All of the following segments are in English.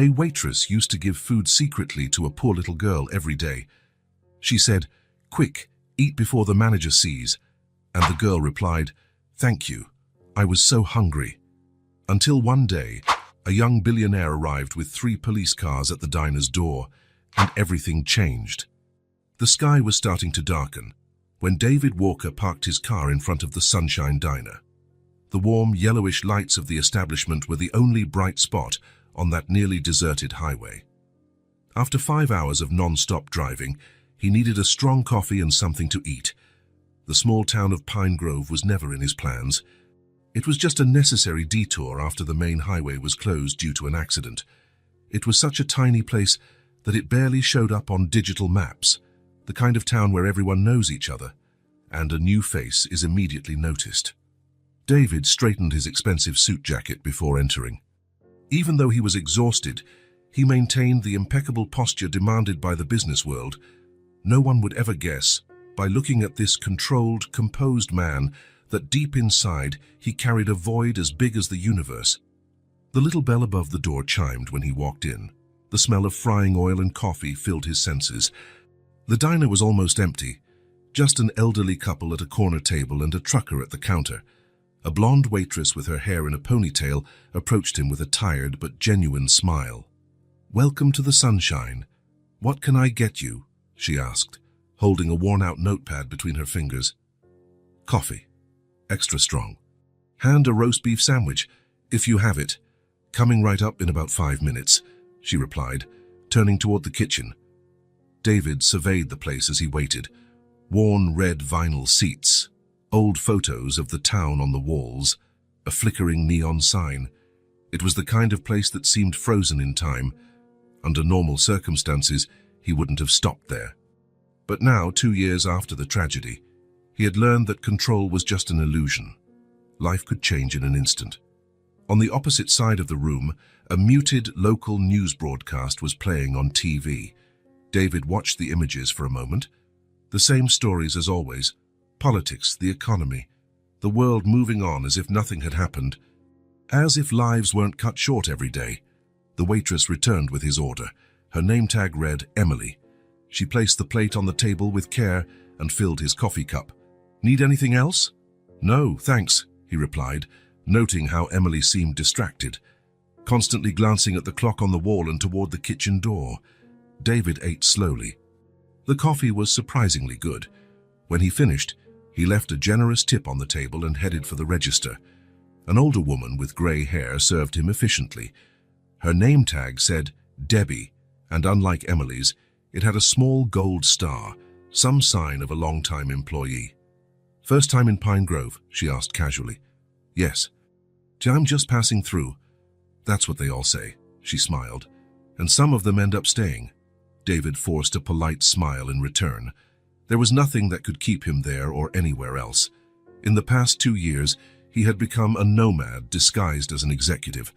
A waitress used to give food secretly to a poor little girl every day. She said, "Quick, eat before the manager sees." And the girl replied, "Thank you. I was so hungry." Until one day, a young billionaire arrived with 3 police cars at the diner's door, and everything changed. The sky was starting to darken when David Walker parked his car in front of the Sunshine Diner. The warm, yellowish lights of the establishment were the only bright spot on that nearly deserted highway. After 5 hours of non-stop driving, he needed a strong coffee and something to eat. The small town of Pine Grove was never in his plans. It was just a necessary detour after the main highway was closed due to an accident. It was such a tiny place that it barely showed up on digital maps, the kind of town where everyone knows each other, and a new face is immediately noticed. David straightened his expensive suit jacket before entering. Even though he was exhausted, he maintained the impeccable posture demanded by the business world. No one would ever guess, by looking at this controlled, composed man, that deep inside he carried a void as big as the universe. The little bell above the door chimed when he walked in. The smell of frying oil and coffee filled his senses. The diner was almost empty, just an elderly couple at a corner table and a trucker at the counter. A blonde waitress with her hair in a ponytail approached him with a tired but genuine smile. "Welcome to the Sunshine. What can I get you?" she asked, holding a worn-out notepad between her fingers. "Coffee. Extra strong. And a roast beef sandwich, if you have it. Coming right up in about 5 minutes," she replied, turning toward the kitchen. David surveyed the place as he waited. Worn red vinyl seats, old photos of the town on the walls, a flickering neon sign. It was the kind of place that seemed frozen in time. Under normal circumstances, he wouldn't have stopped there. But now, 2 years after the tragedy, he had learned that control was just an illusion. Life could change in an instant. On the opposite side of the room, a muted local news broadcast was playing on TV. David watched the images for a moment. The same stories as always. Politics, the economy, the world moving on as if nothing had happened. As if lives weren't cut short every day. The waitress returned with his order. Her name tag read Emily. She placed the plate on the table with care and filled his coffee cup. "Need anything else?" "No, thanks," he replied, noting how Emily seemed distracted, constantly glancing at the clock on the wall and toward the kitchen door. David ate slowly. The coffee was surprisingly good. When he finished, he left a generous tip on the table and headed for the register. An older woman with gray hair served him efficiently. Her name tag said Debbie, and unlike Emily's, it had a small gold star, some sign of a long-time employee. "First time in Pine Grove?" she asked casually. "Yes." "I'm just passing through." "That's what they all say," she smiled. "And some of them end up staying." David forced a polite smile in return. There was nothing that could keep him there or anywhere else. In the past 2 years, he had become a nomad disguised as an executive.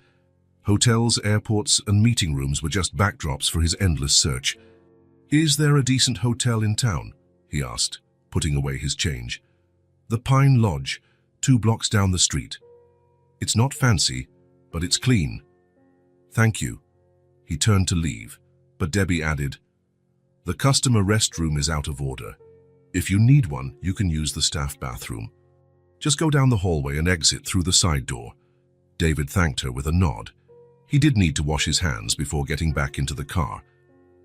Hotels, airports, and meeting rooms were just backdrops for his endless search. "Is there a decent hotel in town?" he asked, putting away his change. "The Pine Lodge, 2 blocks down the street. It's not fancy, but it's clean." "Thank you." He turned to leave, but Debbie added, "The customer restroom is out of order. If you need one, you can use the staff bathroom. Just go down the hallway and exit through the side door." David thanked her with a nod. He did need to wash his hands before getting back into the car.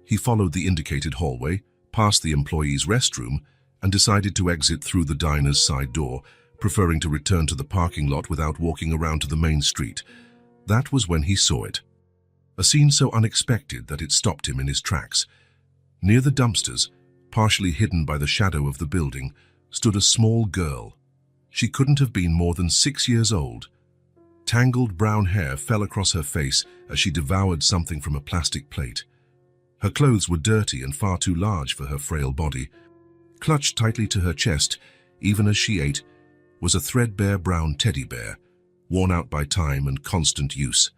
He followed the indicated hallway, past the employee's restroom, and decided to exit through the diner's side door, preferring to return to the parking lot without walking around to the main street. That was when he saw it. A scene so unexpected that it stopped him in his tracks. Near the dumpsters, partially hidden by the shadow of the building, stood a small girl. She couldn't have been more than 6 years old. Tangled brown hair fell across her face as she devoured something from a plastic plate. Her clothes were dirty and far too large for her frail body. Clutched tightly to her chest, even as she ate, was a threadbare brown teddy bear, worn out by time and constant use.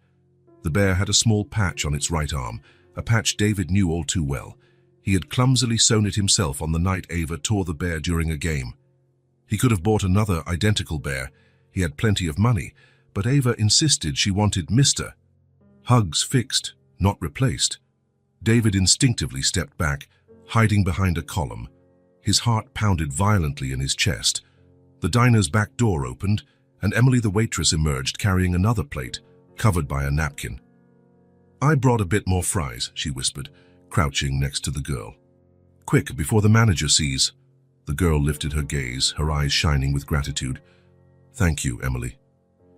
The bear had a small patch on its right arm, a patch David knew all too well. He had clumsily sewn it himself on the night Ava tore the bear during a game. He could have bought another identical bear. He had plenty of money, but Ava insisted she wanted Mr. Hugs fixed, not replaced. David instinctively stepped back, hiding behind a column. His heart pounded violently in his chest. The diner's back door opened, and Emily the waitress emerged carrying another plate, covered by a napkin. "I brought a bit more fries," she whispered, crouching next to the girl. "Quick, before the manager sees." The girl lifted her gaze, her eyes shining with gratitude. "Thank you, Emily.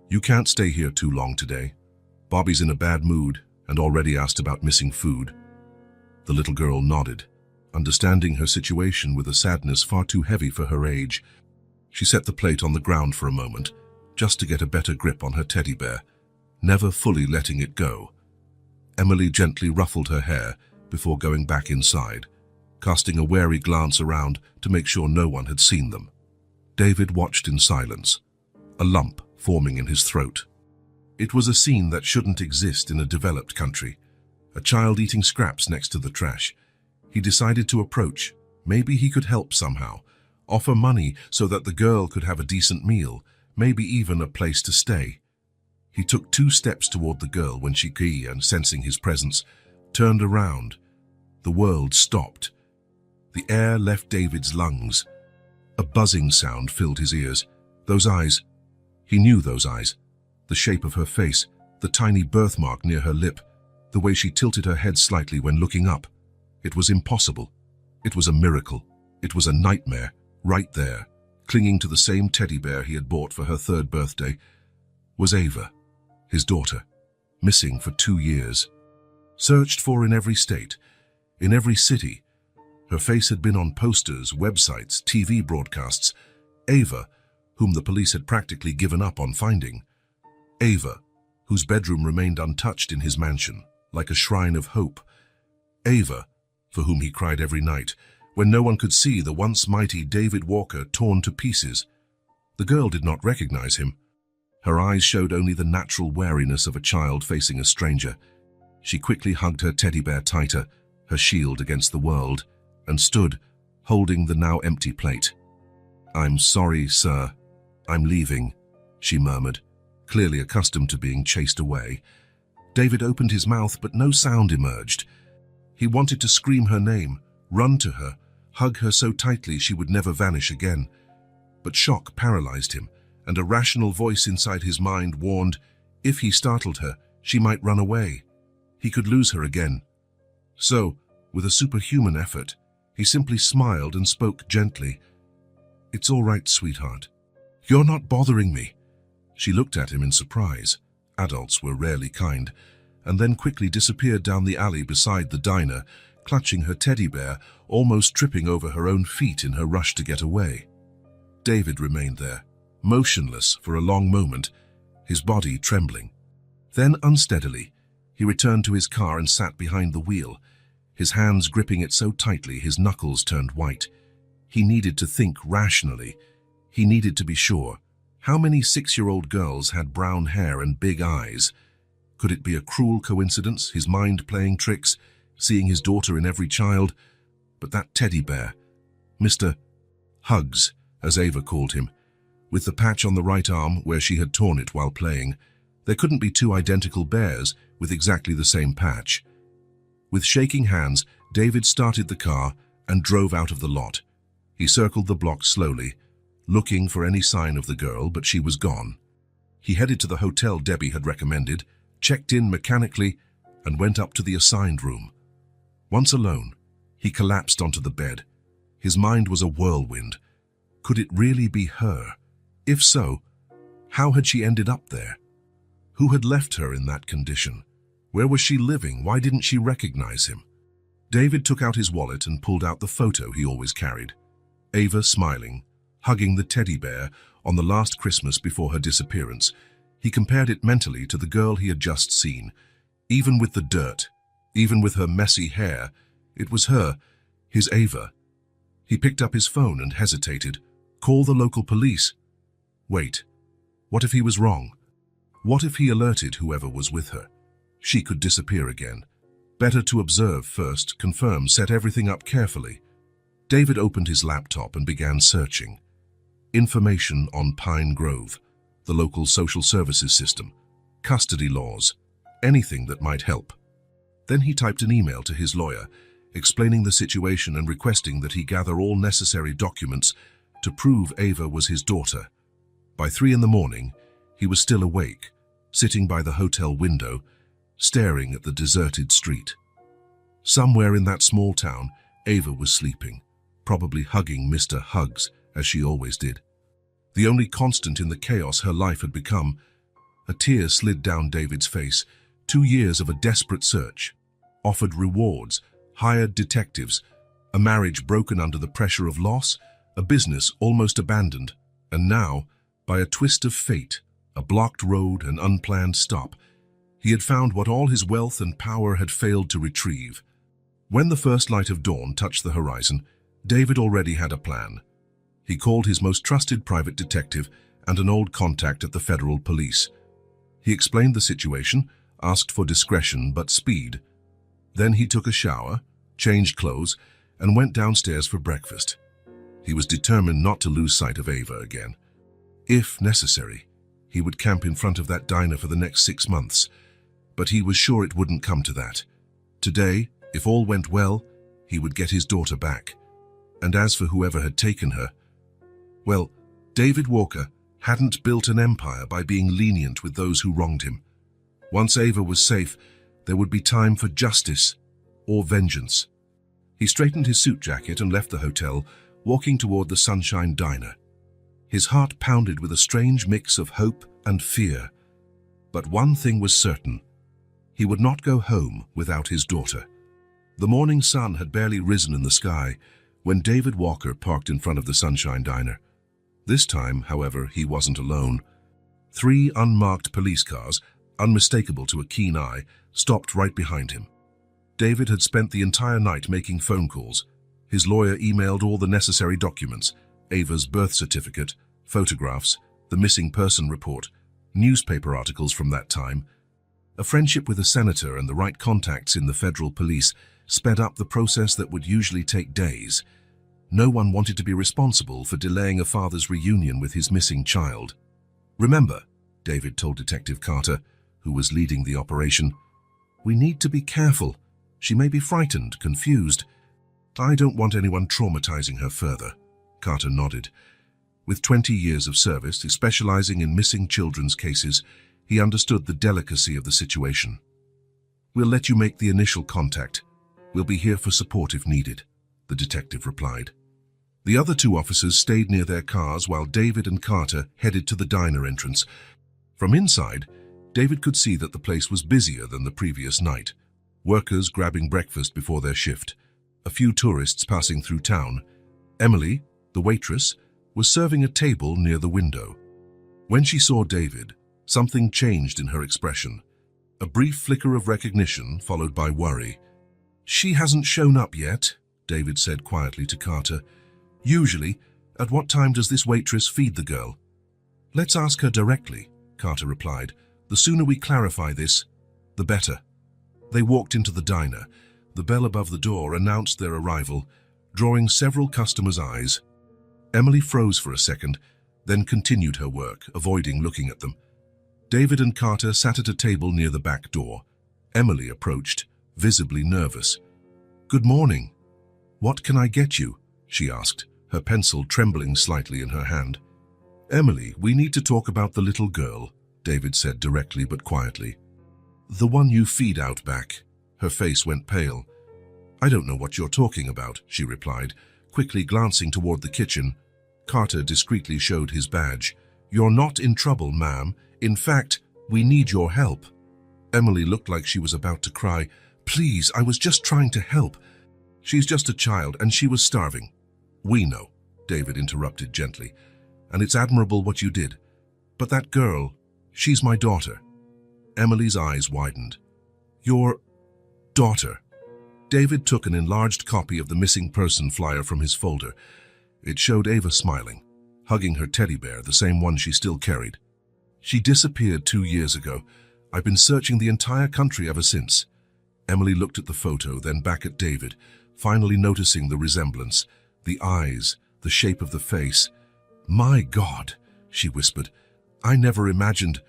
You can't stay here too long today. Bobby's in a bad mood and already asked about missing food." The little girl nodded, understanding her situation with a sadness far too heavy for her age. She set the plate on the ground for a moment, just to get a better grip on her teddy bear, never fully letting it go. Emily gently ruffled her hair before going back inside, casting a wary glance around to make sure no one had seen them. David watched in silence, a lump forming in his throat. It was a scene that shouldn't exist in a developed country. A child eating scraps next to the trash. He decided to approach. Maybe he could help somehow. Offer money so that the girl could have a decent meal, maybe even a place to stay. He took 2 steps toward the girl when she, and sensing his presence, turned around. The world stopped. The air left David's lungs. A buzzing sound filled his ears. Those eyes. He knew those eyes. The shape of her face, the tiny birthmark near her lip, the way she tilted her head slightly when looking up. It was impossible. It was a miracle. It was a nightmare, right there, clinging to the same teddy bear he had bought for her 3rd birthday, was Ava, his daughter, missing for 2 years. Searched for in every state, in every city. Her face had been on posters, websites, TV broadcasts. Ava, whom the police had practically given up on finding. Ava, whose bedroom remained untouched in his mansion, like a shrine of hope. Ava, for whom he cried every night, when no one could see the once mighty David Walker torn to pieces. The girl did not recognize him. Her eyes showed only the natural wariness of a child facing a stranger. She quickly hugged her teddy bear tighter, her shield against the world, and stood, holding the now empty plate. "I'm sorry, sir. I'm leaving," she murmured, clearly accustomed to being chased away. David opened his mouth, but no sound emerged. He wanted to scream her name, run to her, hug her so tightly she would never vanish again. But shock paralyzed him, and a rational voice inside his mind warned, if he startled her, she might run away. He could lose her again. So, with a superhuman effort, he simply smiled and spoke gently. "It's all right, sweetheart. You're not bothering me." She looked at him in surprise. Adults were rarely kind, and then quickly disappeared down the alley beside the diner, clutching her teddy bear, almost tripping over her own feet in her rush to get away. David remained there, motionless for a long moment, his body trembling. Then, unsteadily, he returned to his car and sat behind the wheel, his hands gripping it so tightly his knuckles turned white. He needed to think rationally. He needed to be sure. How many 6-year-old girls had brown hair and big eyes? Could it be a cruel coincidence, his mind playing tricks, seeing his daughter in every child? But that teddy bear, Mr. Hugs, as Ava called him, with the patch on the right arm where she had torn it while playing, there couldn't be 2 identical bears with exactly the same patch. With shaking hands, David started the car and drove out of the lot. He circled the block slowly, looking for any sign of the girl, but she was gone. He headed to the hotel Debbie had recommended, checked in mechanically, and went up to the assigned room. Once alone, he collapsed onto the bed. His mind was a whirlwind. Could it really be her? If so, how had she ended up there? Who had left her in that condition? Where was she living? Why didn't she recognize him? David took out his wallet and pulled out the photo he always carried. Ava smiling, hugging the teddy bear on the last Christmas before her disappearance. He compared it mentally to the girl he had just seen. Even with the dirt, even with her messy hair, it was her, his Ava. He picked up his phone and hesitated. Call the local police. Wait, what if he was wrong? What if he alerted whoever was with her? She could disappear again. Better to observe first, confirm, set everything up carefully. David opened his laptop and began searching. Information on Pine Grove, the local social services system, custody laws, anything that might help. Then he typed an email to his lawyer, explaining the situation and requesting that he gather all necessary documents to prove Ava was his daughter. By 3 in the morning, he was still awake, sitting by the hotel window, staring at the deserted street. Somewhere in that small town, Ava was sleeping, probably hugging Mr. Hugs, as she always did. The only constant in the chaos her life had become. A tear slid down David's face. 2 years of a desperate search, offered rewards, hired detectives, a marriage broken under the pressure of loss, a business almost abandoned, and now, by a twist of fate, a blocked road, an unplanned stop, he had found what all his wealth and power had failed to retrieve. When the first light of dawn touched the horizon, David already had a plan. He called his most trusted private detective and an old contact at the federal police. He explained the situation, asked for discretion but speed. Then he took a shower, changed clothes, and went downstairs for breakfast. He was determined not to lose sight of Ava again. If necessary, he would camp in front of that diner for the next 6 months, but he was sure it wouldn't come to that. Today, if all went well, he would get his daughter back. And as for whoever had taken her, well, David Walker hadn't built an empire by being lenient with those who wronged him. Once Ava was safe, there would be time for justice or vengeance. He straightened his suit jacket and left the hotel, walking toward the Sunshine Diner. His heart pounded with a strange mix of hope and fear. But one thing was certain. He would not go home without his daughter. The morning sun had barely risen in the sky when David Walker parked in front of the Sunshine Diner. This time, however, he wasn't alone. 3 unmarked police cars, unmistakable to a keen eye, stopped right behind him. David had spent the entire night making phone calls. His lawyer emailed all the necessary documents: Ava's birth certificate, photographs, the missing person report, newspaper articles from that time. A friendship with a senator and the right contacts in the federal police sped up the process that would usually take days. No one wanted to be responsible for delaying a father's reunion with his missing child. "Remember," David told Detective Carter, who was leading the operation, "we need to be careful. She may be frightened, confused. I don't want anyone traumatizing her further." Carter nodded. With 20 years of service, specializing in missing children's cases, he understood the delicacy of the situation. "We'll let you make the initial contact. We'll be here for support if needed," the detective replied. The other 2 officers stayed near their cars while David and Carter headed to the diner entrance. From inside, David could see that the place was busier than the previous night. Workers grabbing breakfast before their shift, a few tourists passing through town. Emily, the waitress, was serving a table near the window. When she saw David, something changed in her expression. A brief flicker of recognition followed by worry. "She hasn't shown up yet," David said quietly to Carter. "Usually, at what time does this waitress feed the girl?" "Let's ask her directly," Carter replied. "The sooner we clarify this, the better." They walked into the diner. The bell above the door announced their arrival, drawing several customers' eyes. Emily froze for a second, then continued her work, avoiding looking at them. David and Carter sat at a table near the back door. Emily approached, visibly nervous. "Good morning. What can I get you?" she asked, her pencil trembling slightly in her hand. "Emily, we need to talk about the little girl," David said directly but quietly. "The one you feed out back." Her face went pale. "I don't know what you're talking about," she replied, quickly glancing toward the kitchen. Carter discreetly showed his badge. "You're not in trouble, ma'am. In fact, we need your help." Emily looked like she was about to cry. "Please, I was just trying to help. She's just a child and she was starving." "We know," David interrupted gently, "and it's admirable what you did. But that girl, she's my daughter." Emily's eyes widened. "Your daughter?" David took an enlarged copy of the missing person flyer from his folder. It showed Ava smiling, hugging her teddy bear, the same one she still carried. "She disappeared 2 years ago. I've been searching the entire country ever since." Emily looked at the photo, then back at David, finally noticing the resemblance, the eyes, the shape of the face. "My God," she whispered. "I never imagined.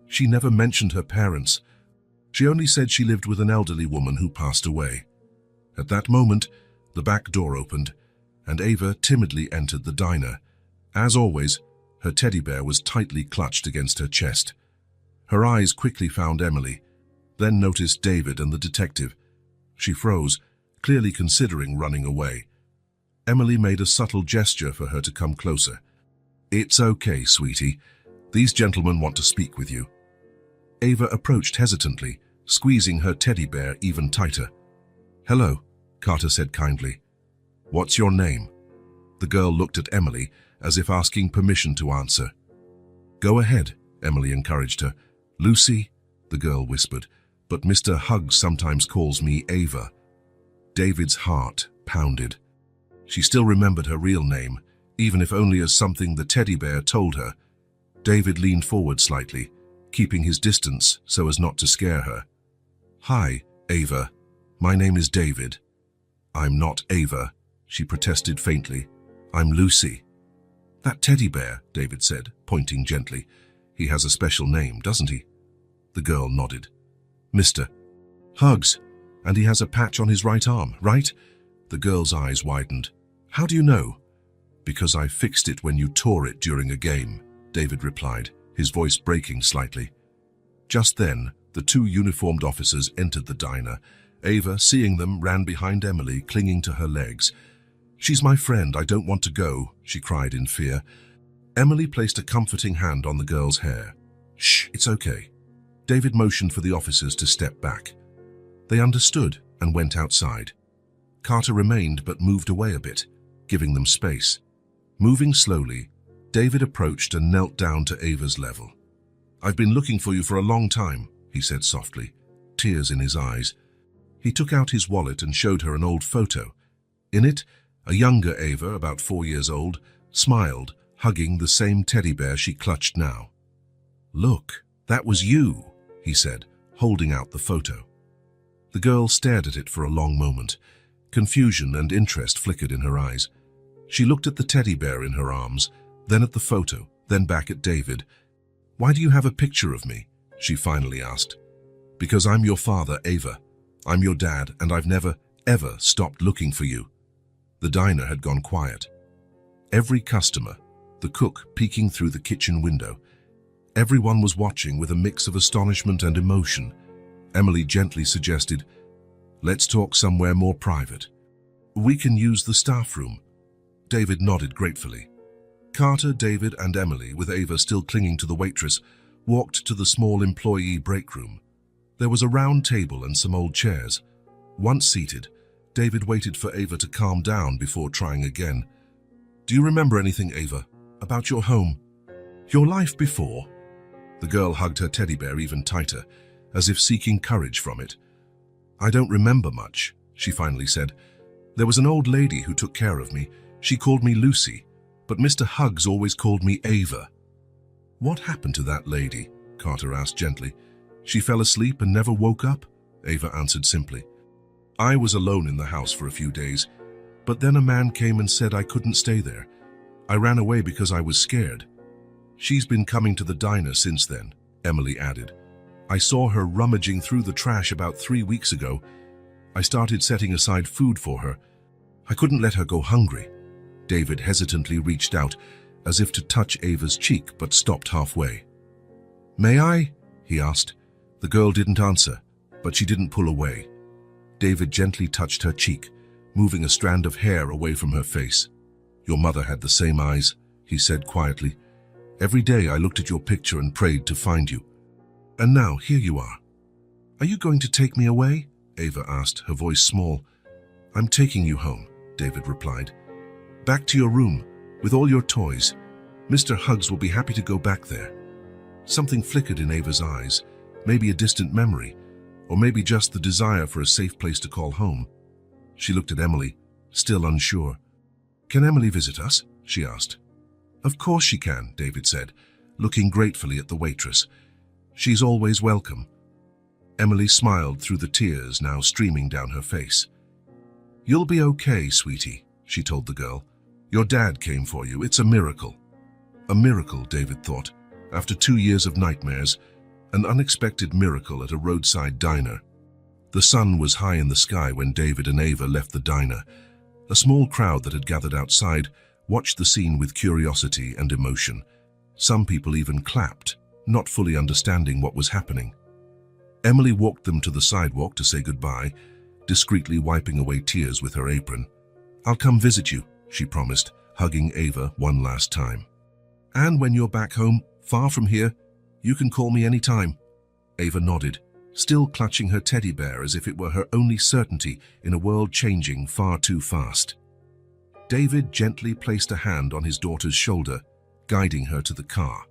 She never mentioned her parents." She only said she lived with an elderly woman who passed away. At that moment, the back door opened, and Ava timidly entered the diner. As always, her teddy bear was tightly clutched against her chest. Her eyes quickly found Emily, then noticed David and the detective. She froze, clearly considering running away. Emily made a subtle gesture for her to come closer. "It's okay, sweetie. These gentlemen want to speak with you." Ava approached hesitantly, squeezing her teddy bear even tighter. "Hello," Carter said kindly. "What's your name?" The girl looked at Emily as if asking permission to answer. "Go ahead," Emily encouraged her. "Lucy," the girl whispered, "but Mr. Huggs sometimes calls me Ava." David's heart pounded. She still remembered her real name, even if only as something the teddy bear told her. David leaned forward slightly, keeping his distance so as not to scare her. "Hi, Ava. My name is David." "I'm not Ava," she protested faintly. "I'm Lucy." "That teddy bear," David said, pointing gently. "He has a special name, doesn't he?" The girl nodded. "Mr. Huggs, and he has a patch on his right arm, right?" The girl's eyes widened. "How do you know?" "Because I fixed it when you tore it during a game," David replied, his voice breaking slightly. Just then, the two uniformed officers entered the diner. Ava, seeing them, ran behind Emily, clinging to her legs. "She's my friend, I don't want to go," she cried in fear. Emily placed a comforting hand on the girl's hair. "Shh, it's okay." David motioned for the officers to step back. They understood and went outside. Carter remained but moved away a bit, giving them space. Moving slowly, David approached and knelt down to Ava's level. "I've been looking for you for a long time," he said softly, tears in his eyes. He took out his wallet and showed her an old photo. In it, a younger Ava, about 4 years old, smiled, hugging the same teddy bear she clutched now. "Look, that was you," he said, holding out the photo. The girl stared at it for a long moment. Confusion and interest flickered in her eyes. She looked at the teddy bear in her arms, then at the photo, then back at David. "Why do you have a picture of me?" she finally asked. "Because I'm your father, Ava. I'm your dad, and I've never, ever stopped looking for you." The diner had gone quiet. Every customer, the cook peeking through the kitchen window, everyone was watching with a mix of astonishment and emotion. Emily gently suggested, "Let's talk somewhere more private. We can use the staff room." David nodded gratefully. Carter, David, and Emily, with Ava still clinging to the waitress, walked to the small employee break room. There was a round table and some old chairs. Once seated, David waited for Ava to calm down before trying again. "Do you remember anything, Ava, about your home? Your life before?" The girl hugged her teddy bear even tighter, as if seeking courage from it. "I don't remember much," she finally said. "There was an old lady who took care of me. She called me Lucy, but Mr. Huggs always called me Ava." "What happened to that lady?" Carter asked gently. "She fell asleep and never woke up?" Ava answered simply. "I was alone in the house for a few days, but then a man came and said I couldn't stay there. I ran away because I was scared. She's been coming to the diner since then," Emily added. "I saw her rummaging through the trash about 3 weeks ago. I started setting aside food for her. I couldn't let her go hungry." David hesitantly reached out, as if to touch Ava's cheek, but stopped halfway. "May I?" he asked. The girl didn't answer, but she didn't pull away. David gently touched her cheek, moving a strand of hair away from her face. "Your mother had the same eyes," he said quietly. "Every day I looked at your picture and prayed to find you. And now, here you are." "Are you going to take me away?" Ava asked, her voice small. "I'm taking you home," David replied. "Back to your room, with all your toys. Mr. Huggs will be happy to go back there." Something flickered in Ava's eyes, maybe a distant memory, or maybe just the desire for a safe place to call home. She looked at Emily, still unsure. "Can Emily visit us?" she asked. "Of course she can," David said, looking gratefully at the waitress. "She's always welcome." Emily smiled through the tears now streaming down her face. "You'll be okay, sweetie," she told the girl. "Your dad came for you. It's a miracle." A miracle, David thought, after 2 years of nightmares. an unexpected miracle at a roadside diner. The sun was high in the sky when David and Ava left the diner. A small crowd that had gathered outside watched the scene with curiosity and emotion. Some people even clapped, not fully understanding what was happening. Emily walked them to the sidewalk to say goodbye, discreetly wiping away tears with her apron. "I'll come visit you," she promised, hugging Ava one last time. "And when you're back home, far from here, you can call me any time." Ava nodded, still clutching her teddy bear as if it were her only certainty in a world changing far too fast. David gently placed a hand on his daughter's shoulder, guiding her to the car.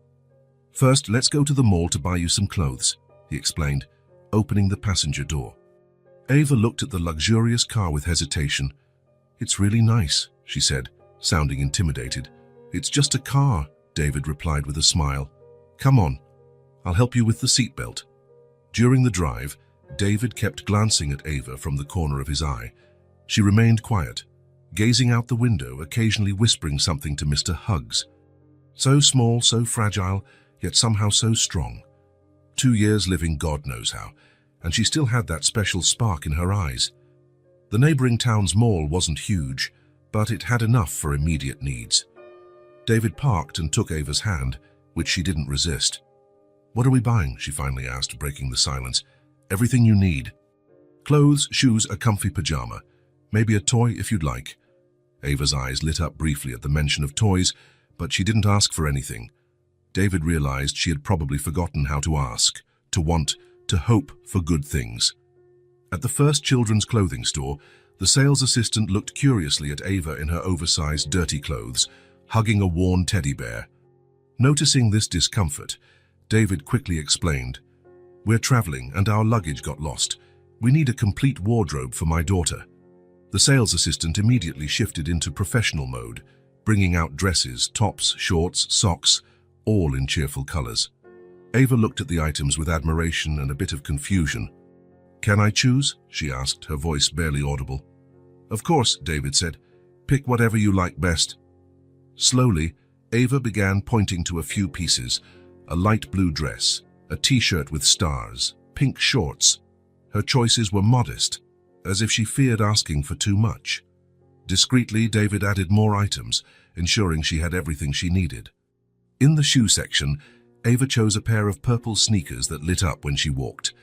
"First, let's go to the mall to buy you some clothes," he explained, opening the passenger door. Ava looked at the luxurious car with hesitation. "It's really nice," she said, sounding intimidated. "It's just a car," David replied with a smile. "Come on, I'll help you with the seatbelt." During the drive, David kept glancing at Ava from the corner of his eye. She remained quiet, gazing out the window, occasionally whispering something to Mr. Huggs. So small, so fragile, yet somehow so strong. 2 years living God knows how, and she still had that special spark in her eyes. The neighboring town's mall wasn't huge, but it had enough for immediate needs. David parked and took Ava's hand, which she didn't resist. "What are we buying?" she finally asked, breaking the silence. "Everything you need. Clothes, shoes, a comfy pajama. Maybe a toy if you'd like." Ava's eyes lit up briefly at the mention of toys, but she didn't ask for anything. David realized she had probably forgotten how to ask, to want, to hope for good things. At the first children's clothing store, the sales assistant looked curiously at Ava in her oversized, dirty clothes, hugging a worn teddy bear. Noticing this discomfort, David quickly explained, "We're traveling and our luggage got lost. We need a complete wardrobe for my daughter." The sales assistant immediately shifted into professional mode, bringing out dresses, tops, shorts, socks, all in cheerful colors. Ava looked at the items with admiration and a bit of confusion. "Can I choose?" she asked, her voice barely audible. "Of course," David said. "Pick whatever you like best." Slowly, Ava began pointing to a few pieces: a light blue dress, a t-shirt with stars, pink shorts. Her choices were modest, as if she feared asking for too much. Discreetly, David added more items, ensuring she had everything she needed. In the shoe section, Ava chose a pair of purple sneakers that lit up when she walked.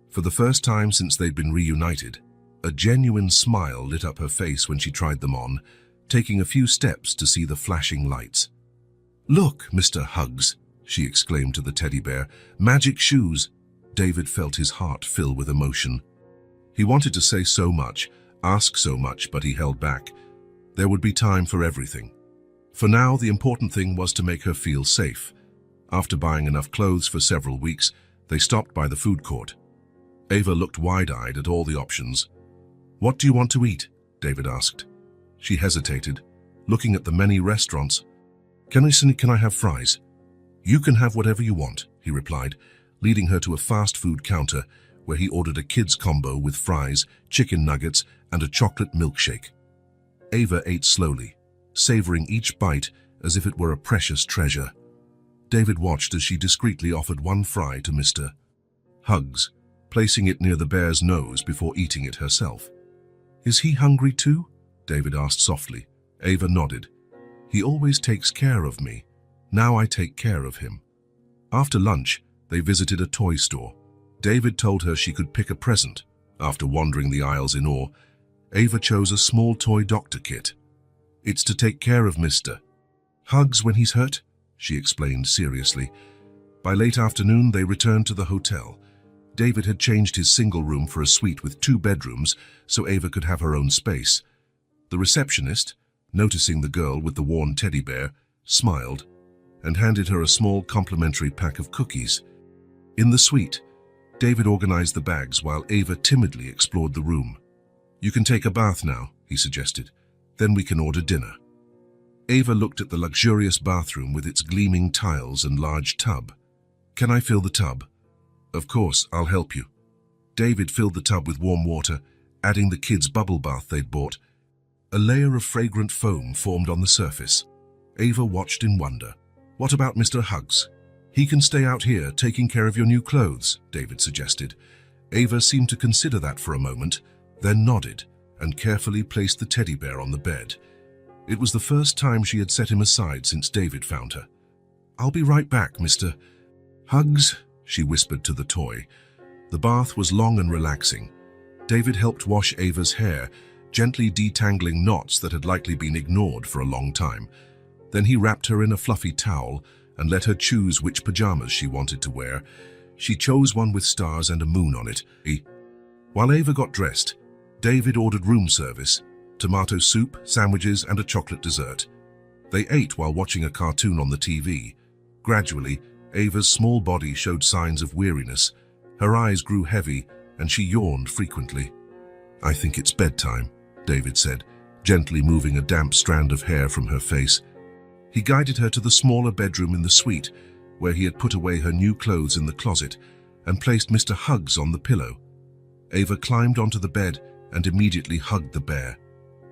For the first time since they'd been reunited, a genuine smile lit up her face when she tried them on, taking a few steps to see the flashing lights. "Look, Mr. Huggs," she exclaimed to the teddy bear. "Magic shoes." David felt his heart fill with emotion. He wanted to say so much, ask so much, but he held back. There would be time for everything. For now, the important thing was to make her feel safe. After buying enough clothes for several weeks, they stopped by the food court. Ava looked wide-eyed at all the options. "What do you want to eat?" David asked. She hesitated, looking at the many restaurants. Can I have fries?" "You can have whatever you want," he replied, leading her to a fast food counter where he ordered a kids combo with fries, chicken nuggets, and a chocolate milkshake. Ava ate slowly, savoring each bite as if it were a precious treasure. David watched as she discreetly offered one fry to Mr. Huggs, placing it near the bear's nose before eating it herself. "Is he hungry too?" David asked softly. Ava nodded. "He always takes care of me. Now I take care of him." After lunch, they visited a toy store. David told her she could pick a present. After wandering the aisles in awe, Ava chose a small toy doctor kit. "It's to take care of Mr. Huggs when he's hurt," she explained seriously. By late afternoon, they returned to the hotel. David had changed his single room for a suite with 2 bedrooms so Ava could have her own space. The receptionist, noticing the girl with the worn teddy bear, smiled and handed her a small complimentary pack of cookies. In the suite, David organized the bags while Ava timidly explored the room. "You can take a bath now," he suggested. "Then we can order dinner." Ava looked at the luxurious bathroom with its gleaming tiles and large tub. "Can I fill the tub?" "Of course, I'll help you." David filled the tub with warm water, adding the kids' bubble bath they'd bought. A layer of fragrant foam formed on the surface. Ava watched in wonder. "What about Mr. Huggs? He can stay out here taking care of your new clothes, David suggested. Ava seemed to consider that for a moment, then nodded and carefully placed the teddy bear on the bed. It was the first time she had set him aside since David found her. "I'll be right back, Mr. Hugs," she whispered to the toy. The bath was long and relaxing. David helped wash Ava's hair, gently detangling knots that had likely been ignored for a long time. Then he wrapped her in a fluffy towel and let her choose which pajamas she wanted to wear. She chose one with stars and a moon on it. While Ava got dressed, David ordered room service, tomato soup, sandwiches, and a chocolate dessert. They ate while watching a cartoon on the TV. Gradually, Ava's small body showed signs of weariness. Her eyes grew heavy, and she yawned frequently. "I think it's bedtime," David said, gently moving a damp strand of hair from her face. He guided her to the smaller bedroom in the suite, where he had put away her new clothes in the closet, and placed Mr. Hugs on the pillow. Ava climbed onto the bed and immediately hugged the bear.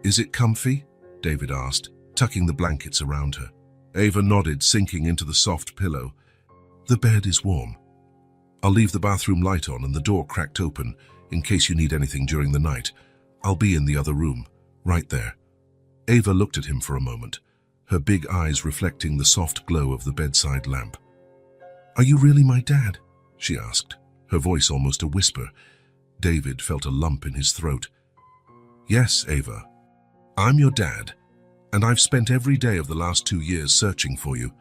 "Is it comfy?" David asked, tucking the blankets around her. Ava nodded, sinking into the soft pillow. "The bed is warm. I'll leave the bathroom light on and the door cracked open in case you need anything during the night. I'll be in the other room, right there." Ava looked at him for a moment, her big eyes reflecting the soft glow of the bedside lamp. "Are you really my dad?" she asked, her voice almost a whisper. David felt a lump in his throat. "Yes, Ava. I'm your dad, and I've spent every day of the last 2 years searching for you."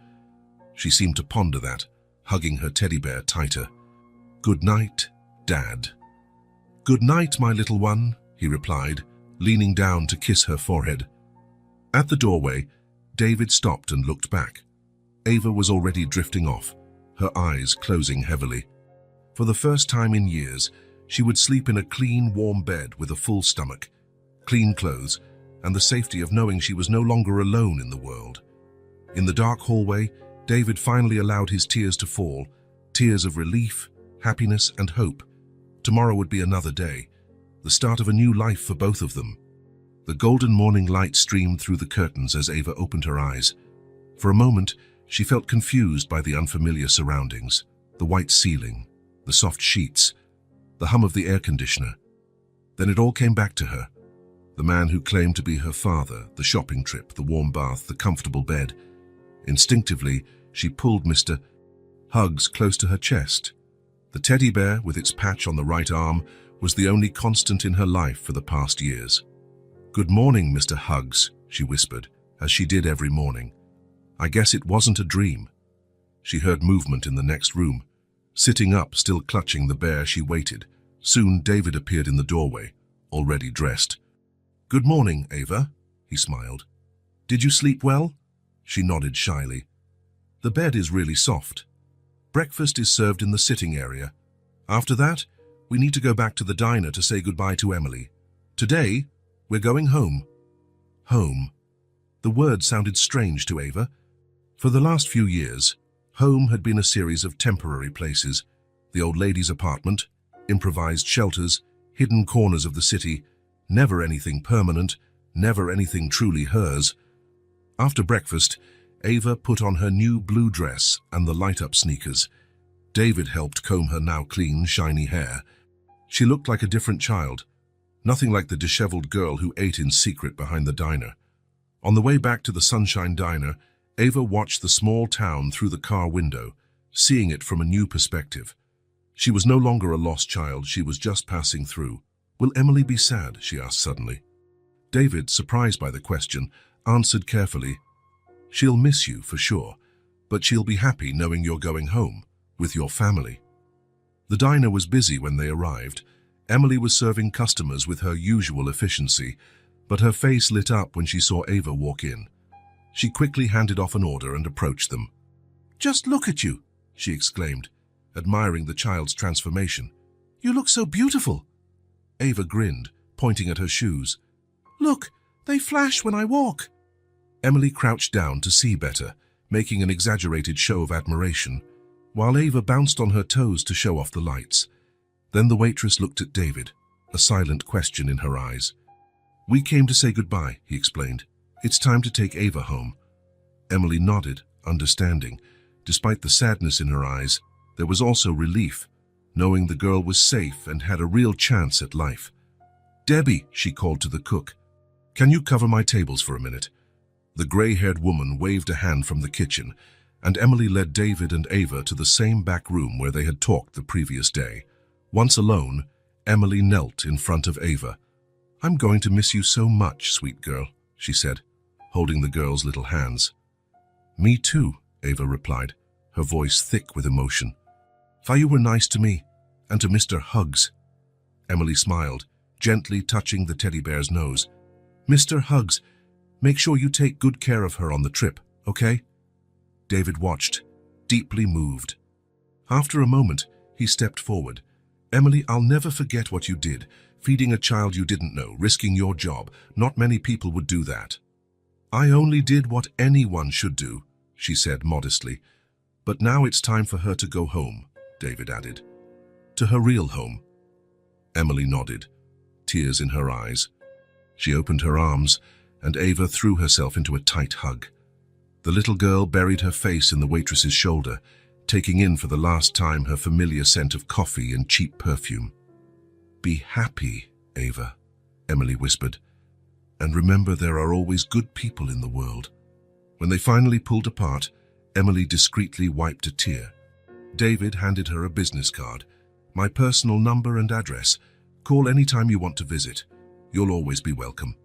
She seemed to ponder that, hugging her teddy bear tighter. "Good night, Dad." "Good night, my little one," he replied, leaning down to kiss her forehead. At the doorway, David stopped and looked back. Ava was already drifting off, her eyes closing heavily. For the first time in years, she would sleep in a clean, warm bed with a full stomach, clean clothes, and the safety of knowing she was no longer alone in the world. In the dark hallway, David finally allowed his tears to fall, tears of relief, happiness, and hope. Tomorrow would be another day, the start of a new life for both of them. The golden morning light streamed through the curtains as Ava opened her eyes. For a moment, she felt confused by the unfamiliar surroundings, the white ceiling, the soft sheets, the hum of the air conditioner. Then it all came back to her. The man who claimed to be her father, the shopping trip, the warm bath, the comfortable bed. Instinctively, she pulled Mr. Hugs close to her chest. The teddy bear, with its patch on the right arm, was the only constant in her life for the past years. "Good morning, Mr. Hugs," she whispered, as she did every morning. "I guess it wasn't a dream." She heard movement in the next room. Sitting up, still clutching the bear, she waited. Soon David appeared in the doorway, already dressed. "Good morning, Ava," he smiled. "Did you sleep well?" She nodded shyly. "The bed is really soft. Breakfast is served in the sitting area. After that, we need to go back to the diner to say goodbye to Emily. Today, we're going home." Home. The word sounded strange to Ava. For the last few years, home had been a series of temporary places. The old lady's apartment, improvised shelters, hidden corners of the city, never anything permanent, never anything truly hers. After breakfast, Ava put on her new blue dress and the light-up sneakers. David helped comb her now clean, shiny hair. She looked like a different child, nothing like the disheveled girl who ate in secret behind the diner. On the way back to the Sunshine Diner, Ava watched the small town through the car window, seeing it from a new perspective. She was no longer a lost child, she was just passing through. "Will Emily be sad?" she asked suddenly. David, surprised by the question, answered carefully, "She'll miss you, for sure, but she'll be happy knowing you're going home, with your family." The diner was busy when they arrived. Emily was serving customers with her usual efficiency, but her face lit up when she saw Ava walk in. She quickly handed off an order and approached them. "Just look at you," she exclaimed, admiring the child's transformation. "You look so beautiful." Ava grinned, pointing at her shoes. "Look, they flash when I walk." Emily crouched down to see better, making an exaggerated show of admiration, while Ava bounced on her toes to show off the lights. Then the waitress looked at David, a silent question in her eyes. "We came to say goodbye," he explained. "It's time to take Ava home." Emily nodded, understanding. Despite the sadness in her eyes, there was also relief, knowing the girl was safe and had a real chance at life. "Debbie," she called to the cook, "can you cover my tables for a minute?" The gray-haired woman waved a hand from the kitchen, and Emily led David and Ava to the same back room where they had talked the previous day. Once alone, Emily knelt in front of Ava. "I'm going to miss you so much, sweet girl," she said, holding the girl's little hands. "Me too," Ava replied, her voice thick with emotion. "For you were nice to me, and to Mr. Hugs." Emily smiled, gently touching the teddy bear's nose. "Mr. Hugs, make sure you take good care of her on the trip, okay?" David watched, deeply moved. After a moment, he stepped forward. "Emily, I'll never forget what you did, feeding a child you didn't know, risking your job. Not many people would do that." "I only did what anyone should do," she said modestly. "But now it's time for her to go home," David added. "To her real home." Emily nodded, tears in her eyes. She opened her arms, and Ava threw herself into a tight hug. The little girl buried her face in the waitress's shoulder, taking in for the last time her familiar scent of coffee and cheap perfume. "Be happy, Ava," Emily whispered. "And remember, there are always good people in the world." When they finally pulled apart, Emily discreetly wiped a tear. David handed her a business card. "My personal number and address. Call anytime you want to visit. You'll always be welcome."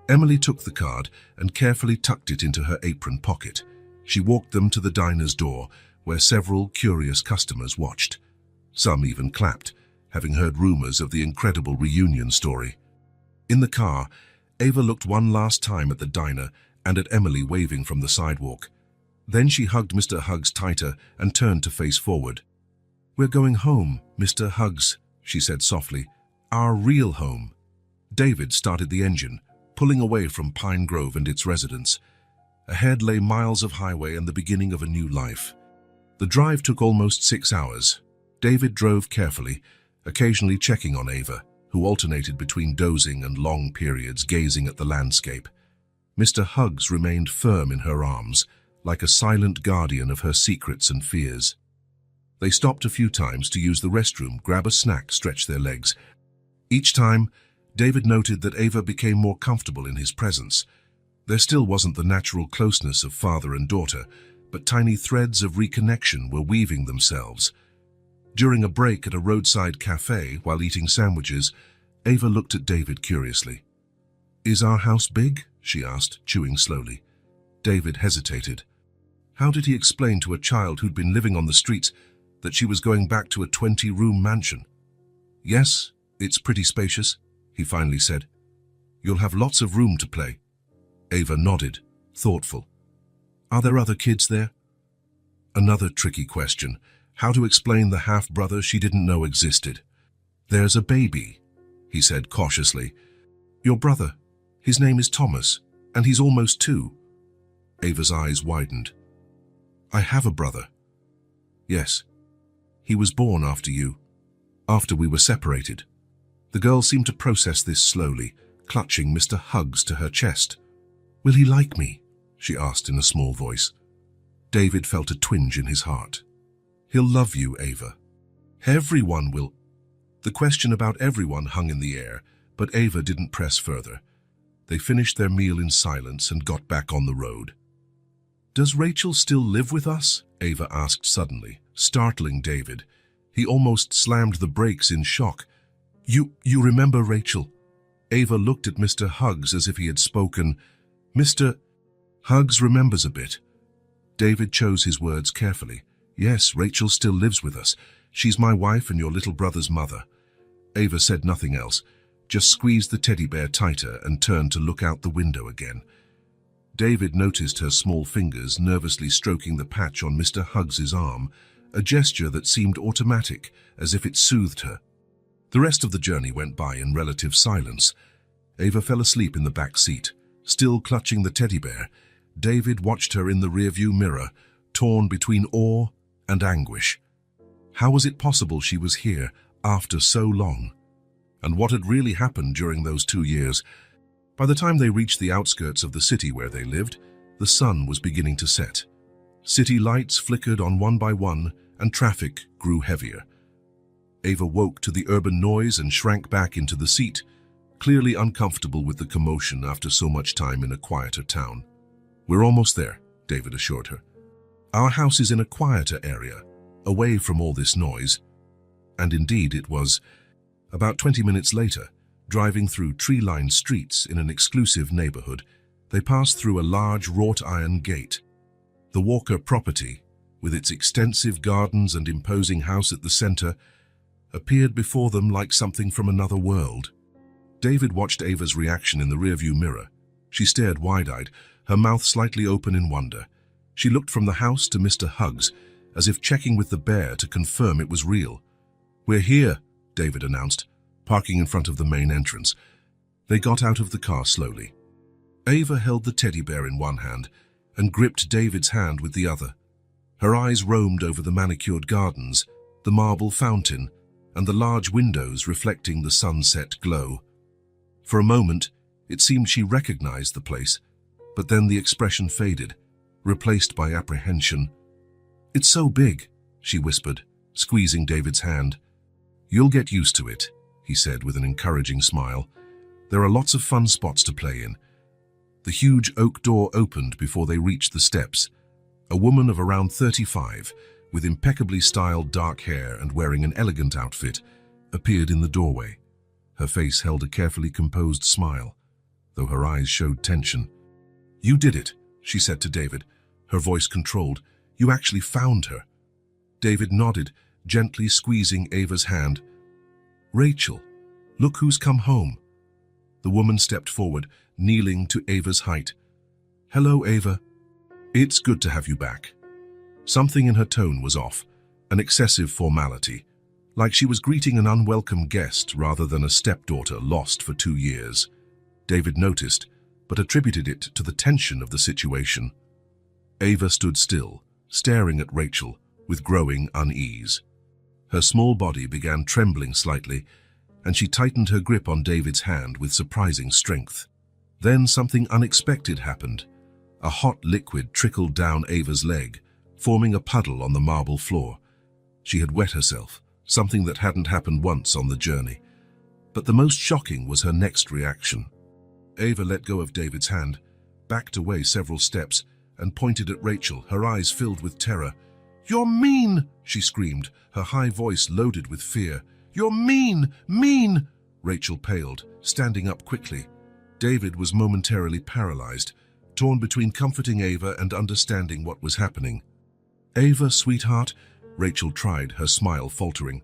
Emily took the card and carefully tucked it into her apron pocket. She walked them to the diner's door, where several curious customers watched. Some even clapped, having heard rumors of the incredible reunion story. In the car, Ava looked one last time at the diner and at Emily waving from the sidewalk. Then she hugged Mr. Hugs tighter and turned to face forward. "We're going home, Mr. Hugs," she said softly. "Our real home." David started the engine, pulling away from Pine Grove and its residents. Ahead lay miles of highway and the beginning of a new life. The drive took almost 6 hours. David drove carefully, occasionally checking on Ava, who alternated between dozing and long periods gazing at the landscape. Mr. Hugs remained firm in her arms, like a silent guardian of her secrets and fears. They stopped a few times to use the restroom, grab a snack, stretch their legs. Each time, David noted that Ava became more comfortable in his presence. There still wasn't the natural closeness of father and daughter, but tiny threads of reconnection were weaving themselves. During a break at a roadside cafe while eating sandwiches, Ava looked at David curiously. "Is our house big?" she asked, chewing slowly. David hesitated. How did he explain to a child who'd been living on the streets that she was going back to a 20-room mansion? "Yes, it's pretty spacious," he finally said. "You'll have lots of room to play." Ava nodded, thoughtful. "Are there other kids there?" Another tricky question. How to explain the half-brother she didn't know existed. "There's a baby," he said cautiously. "Your brother. His name is Thomas, and he's almost 2. Ava's eyes widened. "I have a brother." "Yes. He was born after you, after we were separated." The girl seemed to process this slowly, clutching Mr. Hugs to her chest. "Will he like me?" she asked in a small voice. David felt a twinge in his heart. "He'll love you, Ava. Everyone will." The question about everyone hung in the air, but Ava didn't press further. They finished their meal in silence and got back on the road. "Does Rachel still live with us?" Ava asked suddenly, startling David. He almost slammed the brakes in shock. You remember Rachel?" Ava looked at Mr. Hugs as if he had spoken. "Mr. Hugs remembers a bit." David chose his words carefully. "Yes, Rachel still lives with us. She's my wife and your little brother's mother." Ava said nothing else, just squeezed the teddy bear tighter and turned to look out the window again. David noticed her small fingers nervously stroking the patch on Mr. Hugs's arm, a gesture that seemed automatic, as if it soothed her. The rest of the journey went by in relative silence. Ava fell asleep in the back seat. Still clutching the teddy bear, David watched her in the rearview mirror, torn between awe and anguish. How was it possible she was here after so long? And what had really happened during those 2 years? By the time they reached the outskirts of the city where they lived, the sun was beginning to set. City lights flickered on one by one, and traffic grew heavier. Ava woke to the urban noise and shrank back into the seat, clearly uncomfortable with the commotion after so much time in a quieter town. "We're almost there," David assured her. "Our house is in a quieter area, away from all this noise." And indeed it was. About 20 minutes later, driving through tree-lined streets in an exclusive neighborhood, they passed through a large wrought-iron gate. The Walker property, with its extensive gardens and imposing house at the center, appeared before them like something from another world. David watched Ava's reaction in the rearview mirror. She stared wide-eyed, her mouth slightly open in wonder. She looked from the house to Mr. Huggs, as if checking with the bear to confirm it was real. "We're here," David announced, parking in front of the main entrance. They got out of the car slowly. Ava held the teddy bear in one hand and gripped David's hand with the other. Her eyes roamed over the manicured gardens, the marble fountain, and the large windows reflecting the sunset glow. For a moment, it seemed she recognized the place, but then the expression faded, replaced by apprehension. "It's so big," she whispered, squeezing David's hand. "You'll get used to it," he said with an encouraging smile. "There are lots of fun spots to play in." The huge oak door opened before they reached the steps. A woman of around 35, with impeccably styled dark hair and wearing an elegant outfit, appeared in the doorway. Her face held a carefully composed smile, though her eyes showed tension. "You did it," she said to David, her voice controlled. "You actually found her." David nodded, gently squeezing Ava's hand. "Rachel, look who's come home." The woman stepped forward, kneeling to Ava's height. "Hello, Ava. It's good to have you back." Something in her tone was off, an excessive formality, like she was greeting an unwelcome guest rather than a stepdaughter lost for 2 years. David noticed, but attributed it to the tension of the situation. Ava stood still, staring at Rachel with growing unease. Her small body began trembling slightly, and she tightened her grip on David's hand with surprising strength. Then something unexpected happened. A hot liquid trickled down Ava's leg, forming a puddle on the marble floor. She had wet herself, something that hadn't happened once on the journey. But the most shocking was her next reaction. Ava let go of David's hand, backed away several steps, and pointed at Rachel, her eyes filled with terror. "You're mean!" she screamed, her high voice loaded with fear. "You're mean! Mean!" Rachel paled, standing up quickly. David was momentarily paralyzed, torn between comforting Ava and understanding what was happening. "Ava, sweetheart," Rachel tried, her smile faltering.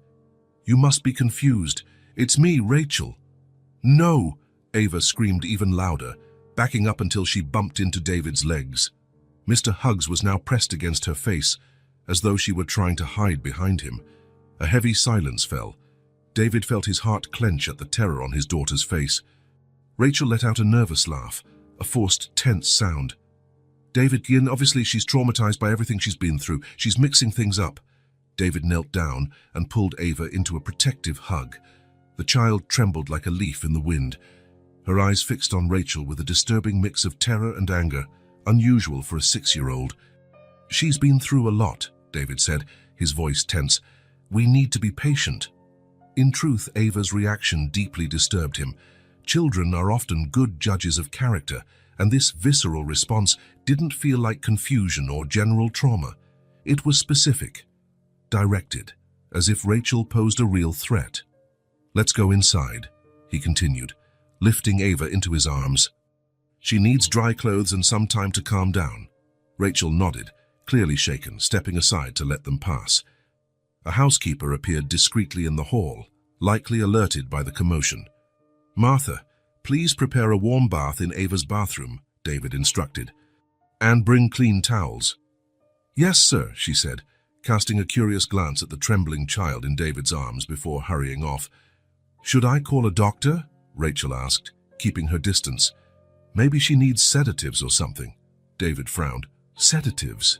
"You must be confused. It's me, Rachel." "No!" Ava screamed even louder, backing up until she bumped into David's legs. Mr. Huggs was now pressed against her face, as though she were trying to hide behind him. A heavy silence fell. David felt his heart clench at the terror on his daughter's face. Rachel let out a nervous laugh, a forced, tense sound. "David, obviously she's traumatized by everything she's been through. She's mixing things up." David knelt down and pulled Ava into a protective hug. The child trembled like a leaf in the wind, her eyes fixed on Rachel with a disturbing mix of terror and anger, unusual for a 6-year-old. "She's been through a lot," David said, his voice tense. "We need to be patient." In truth, Ava's reaction deeply disturbed him. Children are often good judges of character, and this visceral response didn't feel like confusion or general trauma. It was specific, directed, as if Rachel posed a real threat. "Let's go inside," he continued, lifting Ava into his arms. "She needs dry clothes and some time to calm down." Rachel nodded, clearly shaken, stepping aside to let them pass. A housekeeper appeared discreetly in the hall, likely alerted by the commotion. "Martha, please prepare a warm bath in Ava's bathroom," David instructed. "And bring clean towels." "Yes, sir," she said, casting a curious glance at the trembling child in David's arms before hurrying off. "Should I call a doctor?" Rachel asked, keeping her distance. "Maybe she needs sedatives or something." David frowned. "Sedatives?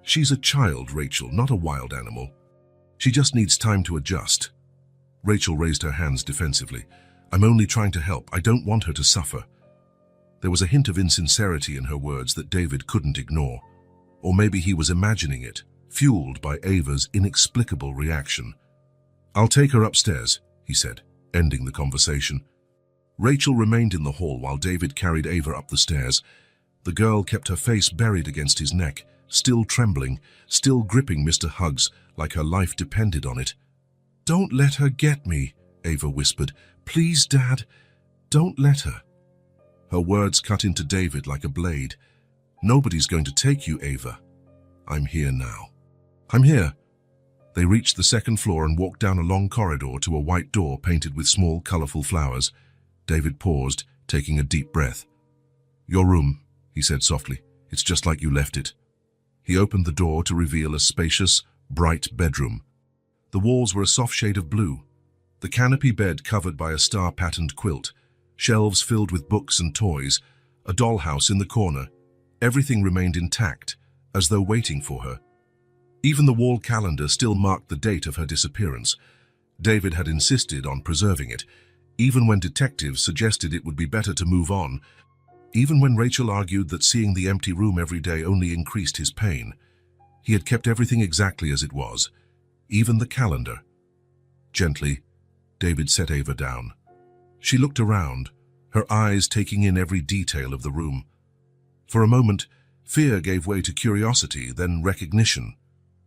She's a child, Rachel, not a wild animal. She just needs time to adjust." Rachel raised her hands defensively. "I'm only trying to help. I don't want her to suffer." There was a hint of insincerity in her words that David couldn't ignore. Or maybe he was imagining it, fueled by Ava's inexplicable reaction. "I'll take her upstairs," he said, ending the conversation. Rachel remained in the hall while David carried Ava up the stairs. The girl kept her face buried against his neck, still trembling, still gripping Mr. Huggs like her life depended on it. "Don't let her get me," Ava whispered. "Please, Dad, don't let her." Her words cut into David like a blade. "Nobody's going to take you, Ava. I'm here now." "I'm here." They reached the second floor and walked down a long corridor to a white door painted with small, colorful flowers. David paused, taking a deep breath. "Your room," he said softly. "It's just like you left it." He opened the door to reveal a spacious, bright bedroom. The walls were a soft shade of blue. The canopy bed covered by a star-patterned quilt, shelves filled with books and toys, a dollhouse in the corner. Everything remained intact, as though waiting for her. Even the wall calendar still marked the date of her disappearance. David had insisted on preserving it, even when detectives suggested it would be better to move on, even when Rachel argued that seeing the empty room every day only increased his pain. He had kept everything exactly as it was, even the calendar. Gently, David set Ava down. She looked around, her eyes taking in every detail of the room. For a moment, fear gave way to curiosity, then recognition.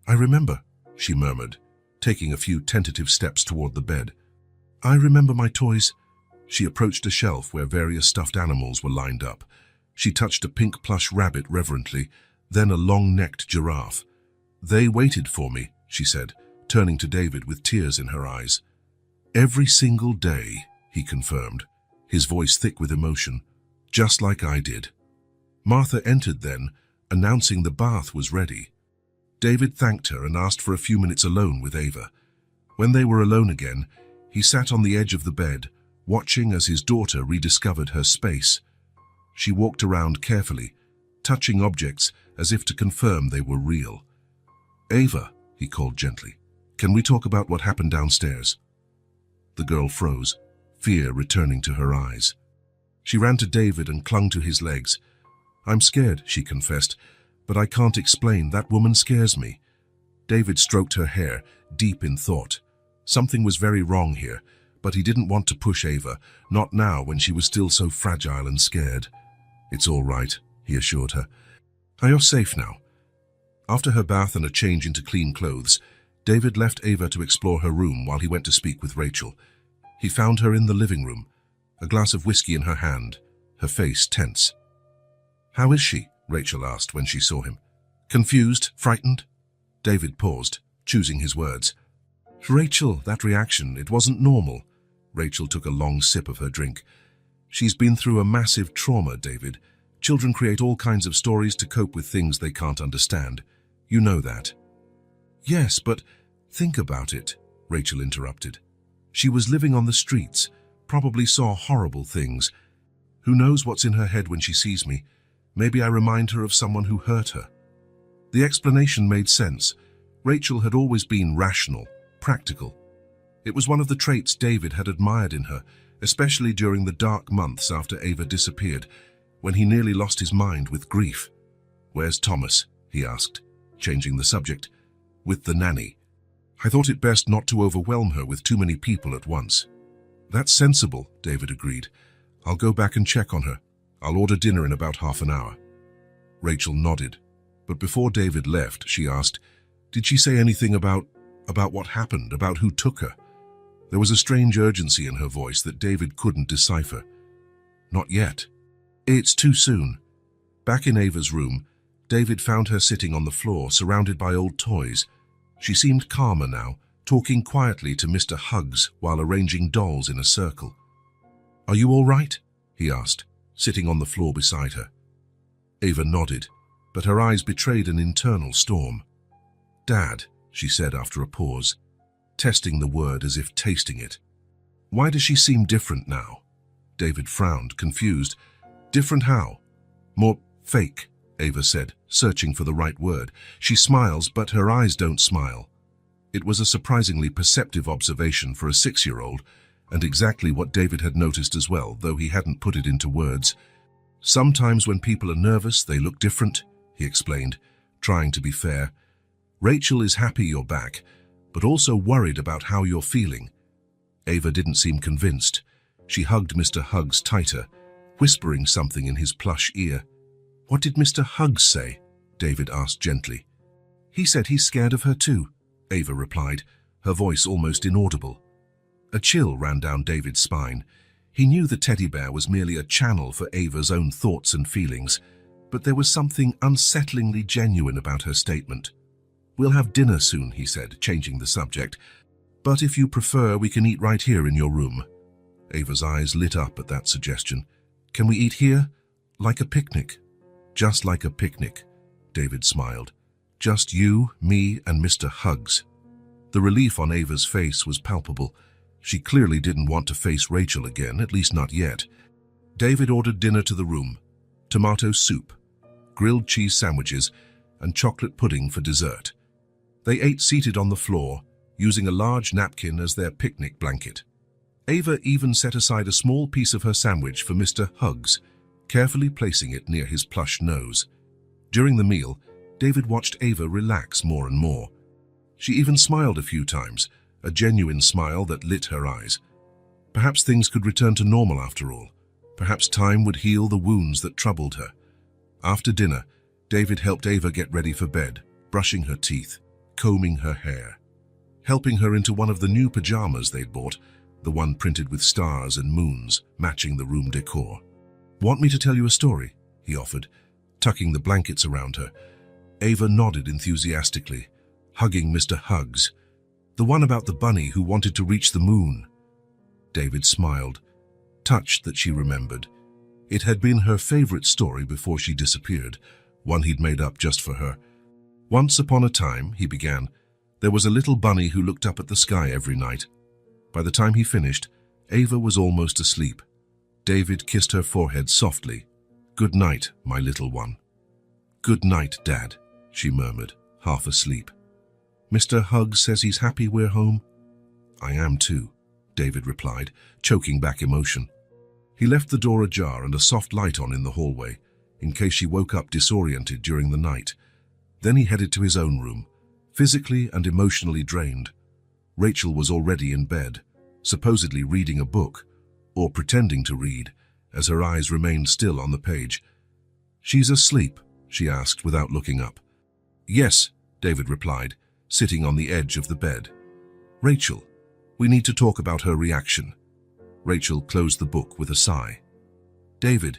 "I remember," she murmured, taking a few tentative steps toward the bed. "I remember my toys." She approached a shelf where various stuffed animals were lined up. She touched a pink plush rabbit reverently, then a long-necked giraffe. "They waited for me," she said, turning to David with tears in her eyes. "Every single day," he confirmed, his voice thick with emotion, "just like I did." Martha entered then, announcing the bath was ready. David thanked her and asked for a few minutes alone with Ava. When they were alone again, he sat on the edge of the bed, watching as his daughter rediscovered her space. She walked around carefully, touching objects as if to confirm they were real. "Ava," he called gently, "can we talk about what happened downstairs?" The girl froze, fear returning to her eyes. She ran to David and clung to his legs. "I'm scared," she confessed, "but I can't explain. That woman scares me." David stroked her hair, deep in thought. Something was very wrong here, but he didn't want to push Ava, not now when she was still so fragile and scared. "It's all right," he assured her. "You're safe now." After her bath and a change into clean clothes, David left Ava to explore her room while he went to speak with Rachel. He found her in the living room, a glass of whiskey in her hand, her face tense. "How is she?" Rachel asked when she saw him. "Confused? Frightened?" David paused, choosing his words. "Rachel, that reaction, it wasn't normal." Rachel took a long sip of her drink. "She's been through a massive trauma, David. Children create all kinds of stories to cope with things they can't understand. You know that." "Yes, but think about it," Rachel interrupted. "She was living on the streets, probably saw horrible things. Who knows what's in her head when she sees me? Maybe I remind her of someone who hurt her." The explanation made sense. Rachel had always been rational, practical. It was one of the traits David had admired in her, especially during the dark months after Ava disappeared, when he nearly lost his mind with grief. "Where's Thomas?" he asked, changing the subject. "With the nanny. I thought it best not to overwhelm her with too many people at once." "That's sensible," David agreed. "I'll go back and check on her. I'll order dinner in about half an hour." Rachel nodded, but before David left, she asked, "Did she say anything about what happened, about who took her?" There was a strange urgency in her voice that David couldn't decipher. "Not yet. It's too soon." Back in Ava's room, David found her sitting on the floor, surrounded by old toys. She seemed calmer now, talking quietly to Mr. Huggs while arranging dolls in a circle. "Are you all right?" he asked, sitting on the floor beside her. Ava nodded, but her eyes betrayed an internal storm. "Dad," she said after a pause, testing the word as if tasting it. "Why does she seem different now?" David frowned, confused. "Different how?" "More fake," Ava said, searching for the right word. "She smiles, but her eyes don't smile." It was a surprisingly perceptive observation for a 6-year-old, and exactly what David had noticed as well, though he hadn't put it into words. "Sometimes when people are nervous, they look different," he explained, trying to be fair. "Rachel is happy you're back, but also worried about how you're feeling." Ava didn't seem convinced. She hugged Mr. Huggs tighter, whispering something in his plush ear. "What did Mr. Huggs say?" David asked gently. "He said he's scared of her too," Ava replied, her voice almost inaudible. A chill ran down David's spine. He knew the teddy bear was merely a channel for Ava's own thoughts and feelings, but there was something unsettlingly genuine about her statement. "We'll have dinner soon," he said, changing the subject. "But if you prefer, we can eat right here in your room." Ava's eyes lit up at that suggestion. "Can we eat here? Like a picnic?" "Just like a picnic," David smiled. "Just you, me, and Mr. Huggs." The relief on Ava's face was palpable. She clearly didn't want to face Rachel again, at least not yet. David ordered dinner to the room: tomato soup, grilled cheese sandwiches, and chocolate pudding for dessert. They ate seated on the floor, using a large napkin as their picnic blanket. Ava even set aside a small piece of her sandwich for Mr. Huggs, carefully placing it near his plush nose. During the meal, David watched Ava relax more and more. She even smiled a few times, a genuine smile that lit her eyes. Perhaps things could return to normal after all. Perhaps time would heal the wounds that troubled her. After dinner, David helped Ava get ready for bed, brushing her teeth, combing her hair, helping her into one of the new pajamas they'd bought, the one printed with stars and moons, matching the room decor. "Want me to tell you a story?" he offered, tucking the blankets around her. Ava nodded enthusiastically, hugging Mr. Huggs. "The one about the bunny who wanted to reach the moon." David smiled, touched that she remembered. It had been her favorite story before she disappeared, one he'd made up just for her. "Once upon a time," he began, "there was a little bunny who looked up at the sky every night." By the time he finished, Ava was almost asleep. David kissed her forehead softly. "Good night, my little one." "Good night, Dad," she murmured, half asleep. "Mr. Huggs says he's happy we're home?" "I am too," David replied, choking back emotion. He left the door ajar and a soft light on in the hallway, in case she woke up disoriented during the night. Then he headed to his own room, physically and emotionally drained. Rachel was already in bed, supposedly reading a book, or pretending to read, as her eyes remained still on the page. "She's asleep?" she asked without looking up. "Yes," David replied, sitting on the edge of the bed. "Rachel, we need to talk about her reaction." Rachel closed the book with a sigh. "David,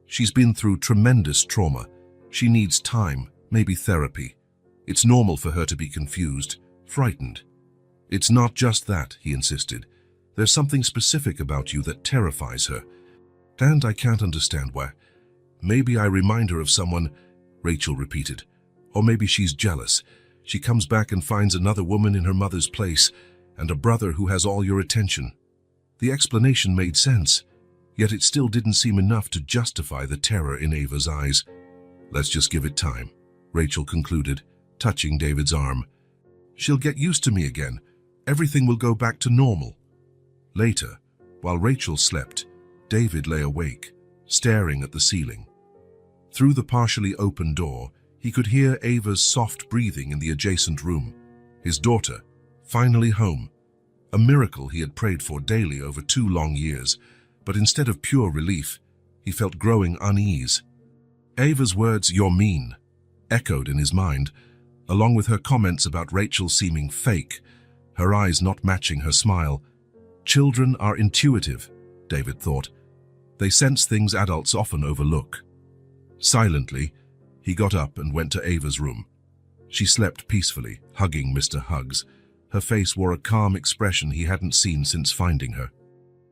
she's been through tremendous trauma. She needs time, maybe therapy. It's normal for her to be confused, frightened." "It's not just that," he insisted. "There's something specific about you that terrifies her. And I can't understand why. Maybe I remind her of someone," Rachel repeated. "Or maybe she's jealous. She comes back and finds another woman in her mother's place, and a brother who has all your attention." The explanation made sense, yet it still didn't seem enough to justify the terror in Ava's eyes. "Let's just give it time," Rachel concluded, touching David's arm. "She'll get used to me again. Everything will go back to normal." Later, while Rachel slept, David lay awake, staring at the ceiling. Through the partially open door, he could hear Ava's soft breathing in the adjacent room. His daughter, finally home. A miracle he had prayed for daily over 2 long years, but instead of pure relief, he felt growing unease. Ava's words, "You're mean," echoed in his mind, along with her comments about Rachel seeming fake, her eyes not matching her smile. Children are intuitive, David thought. They sense things adults often overlook. Silently, he got up and went to Ava's room. She slept peacefully, hugging Mr. Huggs. Her face wore a calm expression he hadn't seen since finding her.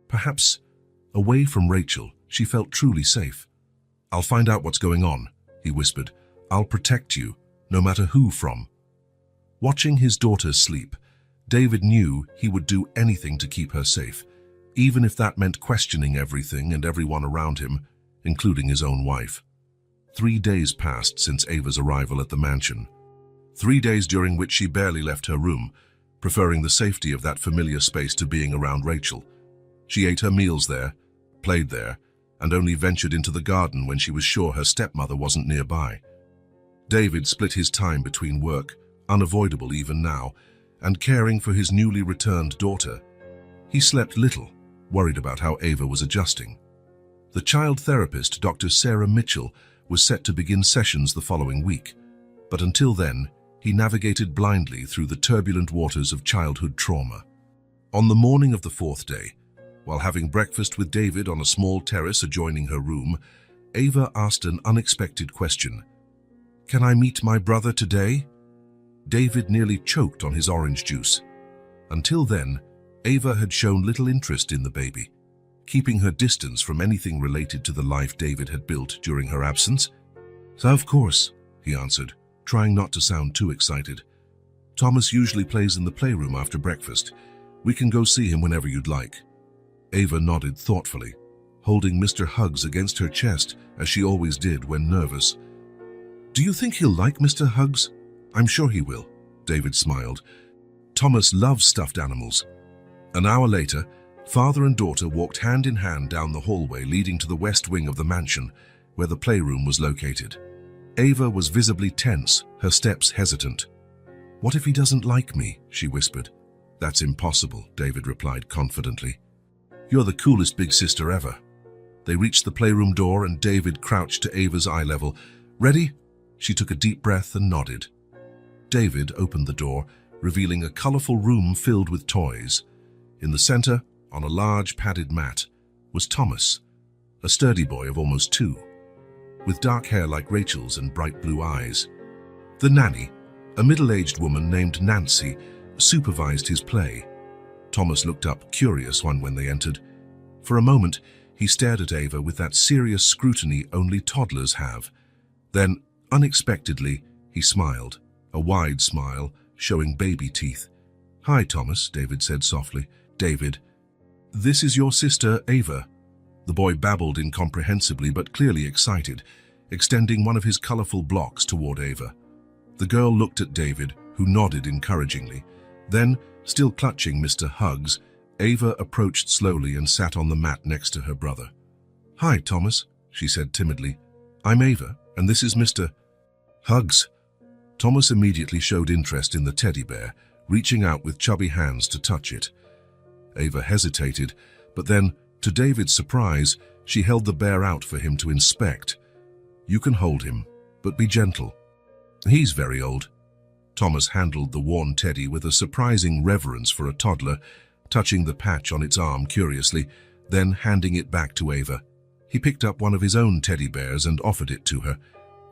Perhaps, away from Rachel, she felt truly safe. "I'll find out what's going on," he whispered. "I'll protect you, no matter who from." Watching his daughter sleep, David knew he would do anything to keep her safe, even if that meant questioning everything and everyone around him, including his own wife. 3 days passed since Ava's arrival at the mansion. 3 days during which she barely left her room, preferring the safety of that familiar space to being around Rachel. She ate her meals there, played there, and only ventured into the garden when she was sure her stepmother wasn't nearby. David split his time between work, unavoidable even now, and caring for his newly returned daughter. He slept little, worried about how Ava was adjusting. The child therapist, Dr. Sarah Mitchell, was set to begin sessions the following week, but until then, he navigated blindly through the turbulent waters of childhood trauma. On the morning of the fourth day, while having breakfast with David on a small terrace adjoining her room, Ava asked an unexpected question. "Can I meet my brother today?" David nearly choked on his orange juice. Until then, Ava had shown little interest in the baby, keeping her distance from anything related to the life David had built during her absence. "So of course," he answered, trying not to sound too excited. "Thomas usually plays in the playroom after breakfast. We can go see him whenever you'd like." Ava nodded thoughtfully, holding Mr. Hugs against her chest as she always did when nervous. "Do you think he'll like Mr. Hugs?" "I'm sure he will," David smiled. "Thomas loves stuffed animals." An hour later, father and daughter walked hand in hand down the hallway leading to the west wing of the mansion, where the playroom was located. Ava was visibly tense, her steps hesitant. "What if he doesn't like me?" she whispered. "That's impossible," David replied confidently. "You're the coolest big sister ever." They reached the playroom door and David crouched to Ava's eye level. "Ready?" She took a deep breath and nodded. David opened the door, revealing a colorful room filled with toys. In the center, on a large padded mat, was Thomas, a sturdy boy of almost 2, with dark hair like Rachel's and bright blue eyes. The nanny, a middle-aged woman named Nancy, supervised his play. Thomas looked up, curious when they entered. For a moment, he stared at Ava with that serious scrutiny only toddlers have. Then, unexpectedly, he smiled, a wide smile, showing baby teeth. "Hi, Thomas," David said softly. "David, this is your sister, Ava." The boy babbled incomprehensibly but clearly excited, extending one of his colorful blocks toward Ava. The girl looked at David, who nodded encouragingly. Then, still clutching Mr. Hugs, Ava approached slowly and sat on the mat next to her brother. "Hi, Thomas," she said timidly. "I'm Ava, and this is Mr. Hugs." Thomas immediately showed interest in the teddy bear, reaching out with chubby hands to touch it. Ava hesitated, but then, to David's surprise, she held the bear out for him to inspect. "You can hold him, but be gentle. He's very old." Thomas handled the worn teddy with a surprising reverence for a toddler, touching the patch on its arm curiously, then handing it back to Ava. He picked up one of his own teddy bears and offered it to her.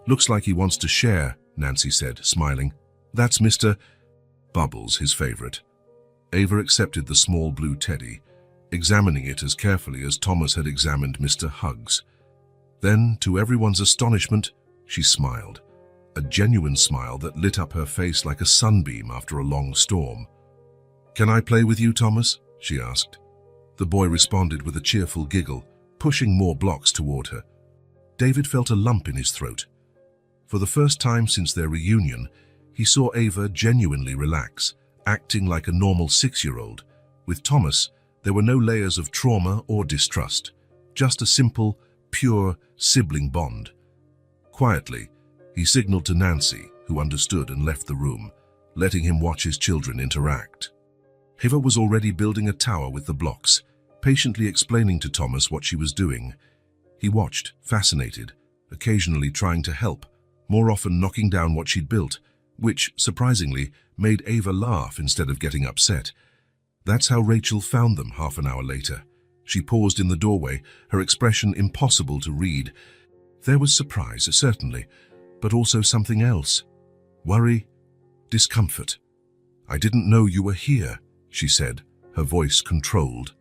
"Looks like he wants to share," Nancy said, smiling. "That's Mr. Bubbles, his favorite." Ava accepted the small blue teddy, examining it as carefully as Thomas had examined Mr. Hugs. Then, to everyone's astonishment, she smiled, a genuine smile that lit up her face like a sunbeam after a long storm. "Can I play with you, Thomas?" she asked. The boy responded with a cheerful giggle, pushing more blocks toward her. David felt a lump in his throat. For the first time since their reunion, he saw Ava genuinely relax, acting like a normal 6-year-old. With Thomas, there were no layers of trauma or distrust, just a simple, pure sibling bond. Quietly, he signaled to Nancy, who understood and left the room, letting him watch his children interact. Ava was already building a tower with the blocks, patiently explaining to Thomas what she was doing. He watched, fascinated, occasionally trying to help, more often knocking down what she'd built, which, surprisingly, made Ava laugh instead of getting upset. That's how Rachel found them half an hour later. She paused in the doorway, her expression impossible to read. There was surprise, certainly, but also something else. Worry, discomfort. "I didn't know you were here," she said, her voice controlled.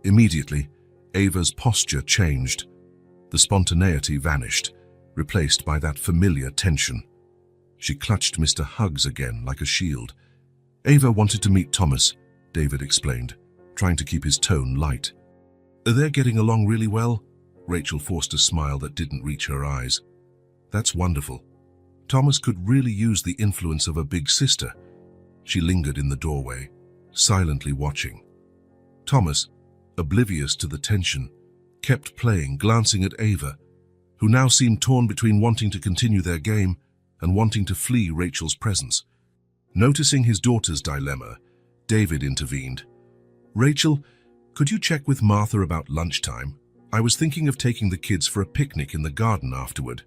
Immediately, Ava's posture changed. The spontaneity vanished, replaced by that familiar tension. She clutched Mr. Hugs again like a shield. "Ava wanted to meet Thomas," David explained, trying to keep his tone light. "They're getting along really well?" Rachel forced a smile that didn't reach her eyes. "That's wonderful. Thomas could really use the influence of a big sister." She lingered in the doorway, silently watching. Thomas, oblivious to the tension, kept playing, glancing at Ava, who now seemed torn between wanting to continue their game and wanting to flee Rachel's presence. Noticing his daughter's dilemma, David intervened. "Rachel, could you check with Martha about lunchtime? I was thinking of taking the kids for a picnic in the garden afterward."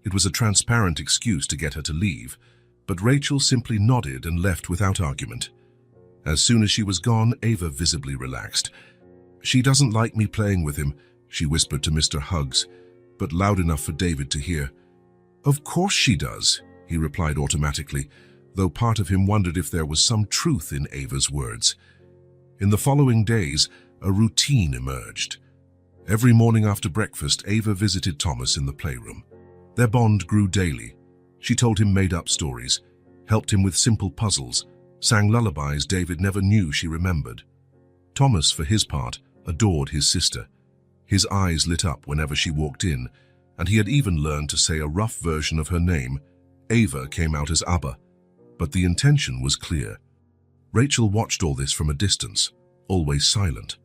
It was a transparent excuse to get her to leave, but Rachel simply nodded and left without argument. As soon as she was gone, Ava visibly relaxed. "She doesn't like me playing with him," she whispered to Mr. Huggs, but loud enough for David to hear. "Of course she does," he replied automatically, though part of him wondered if there was some truth in Ava's words. In the following days, a routine emerged. Every morning after breakfast, Ava visited Thomas in the playroom. Their bond grew daily. She told him made-up stories, helped him with simple puzzles, sang lullabies David never knew she remembered. Thomas, for his part, adored his sister. His eyes lit up whenever she walked in, and he had even learned to say a rough version of her name. Ava came out as Abba, but the intention was clear. Rachel watched all this from a distance, always silent.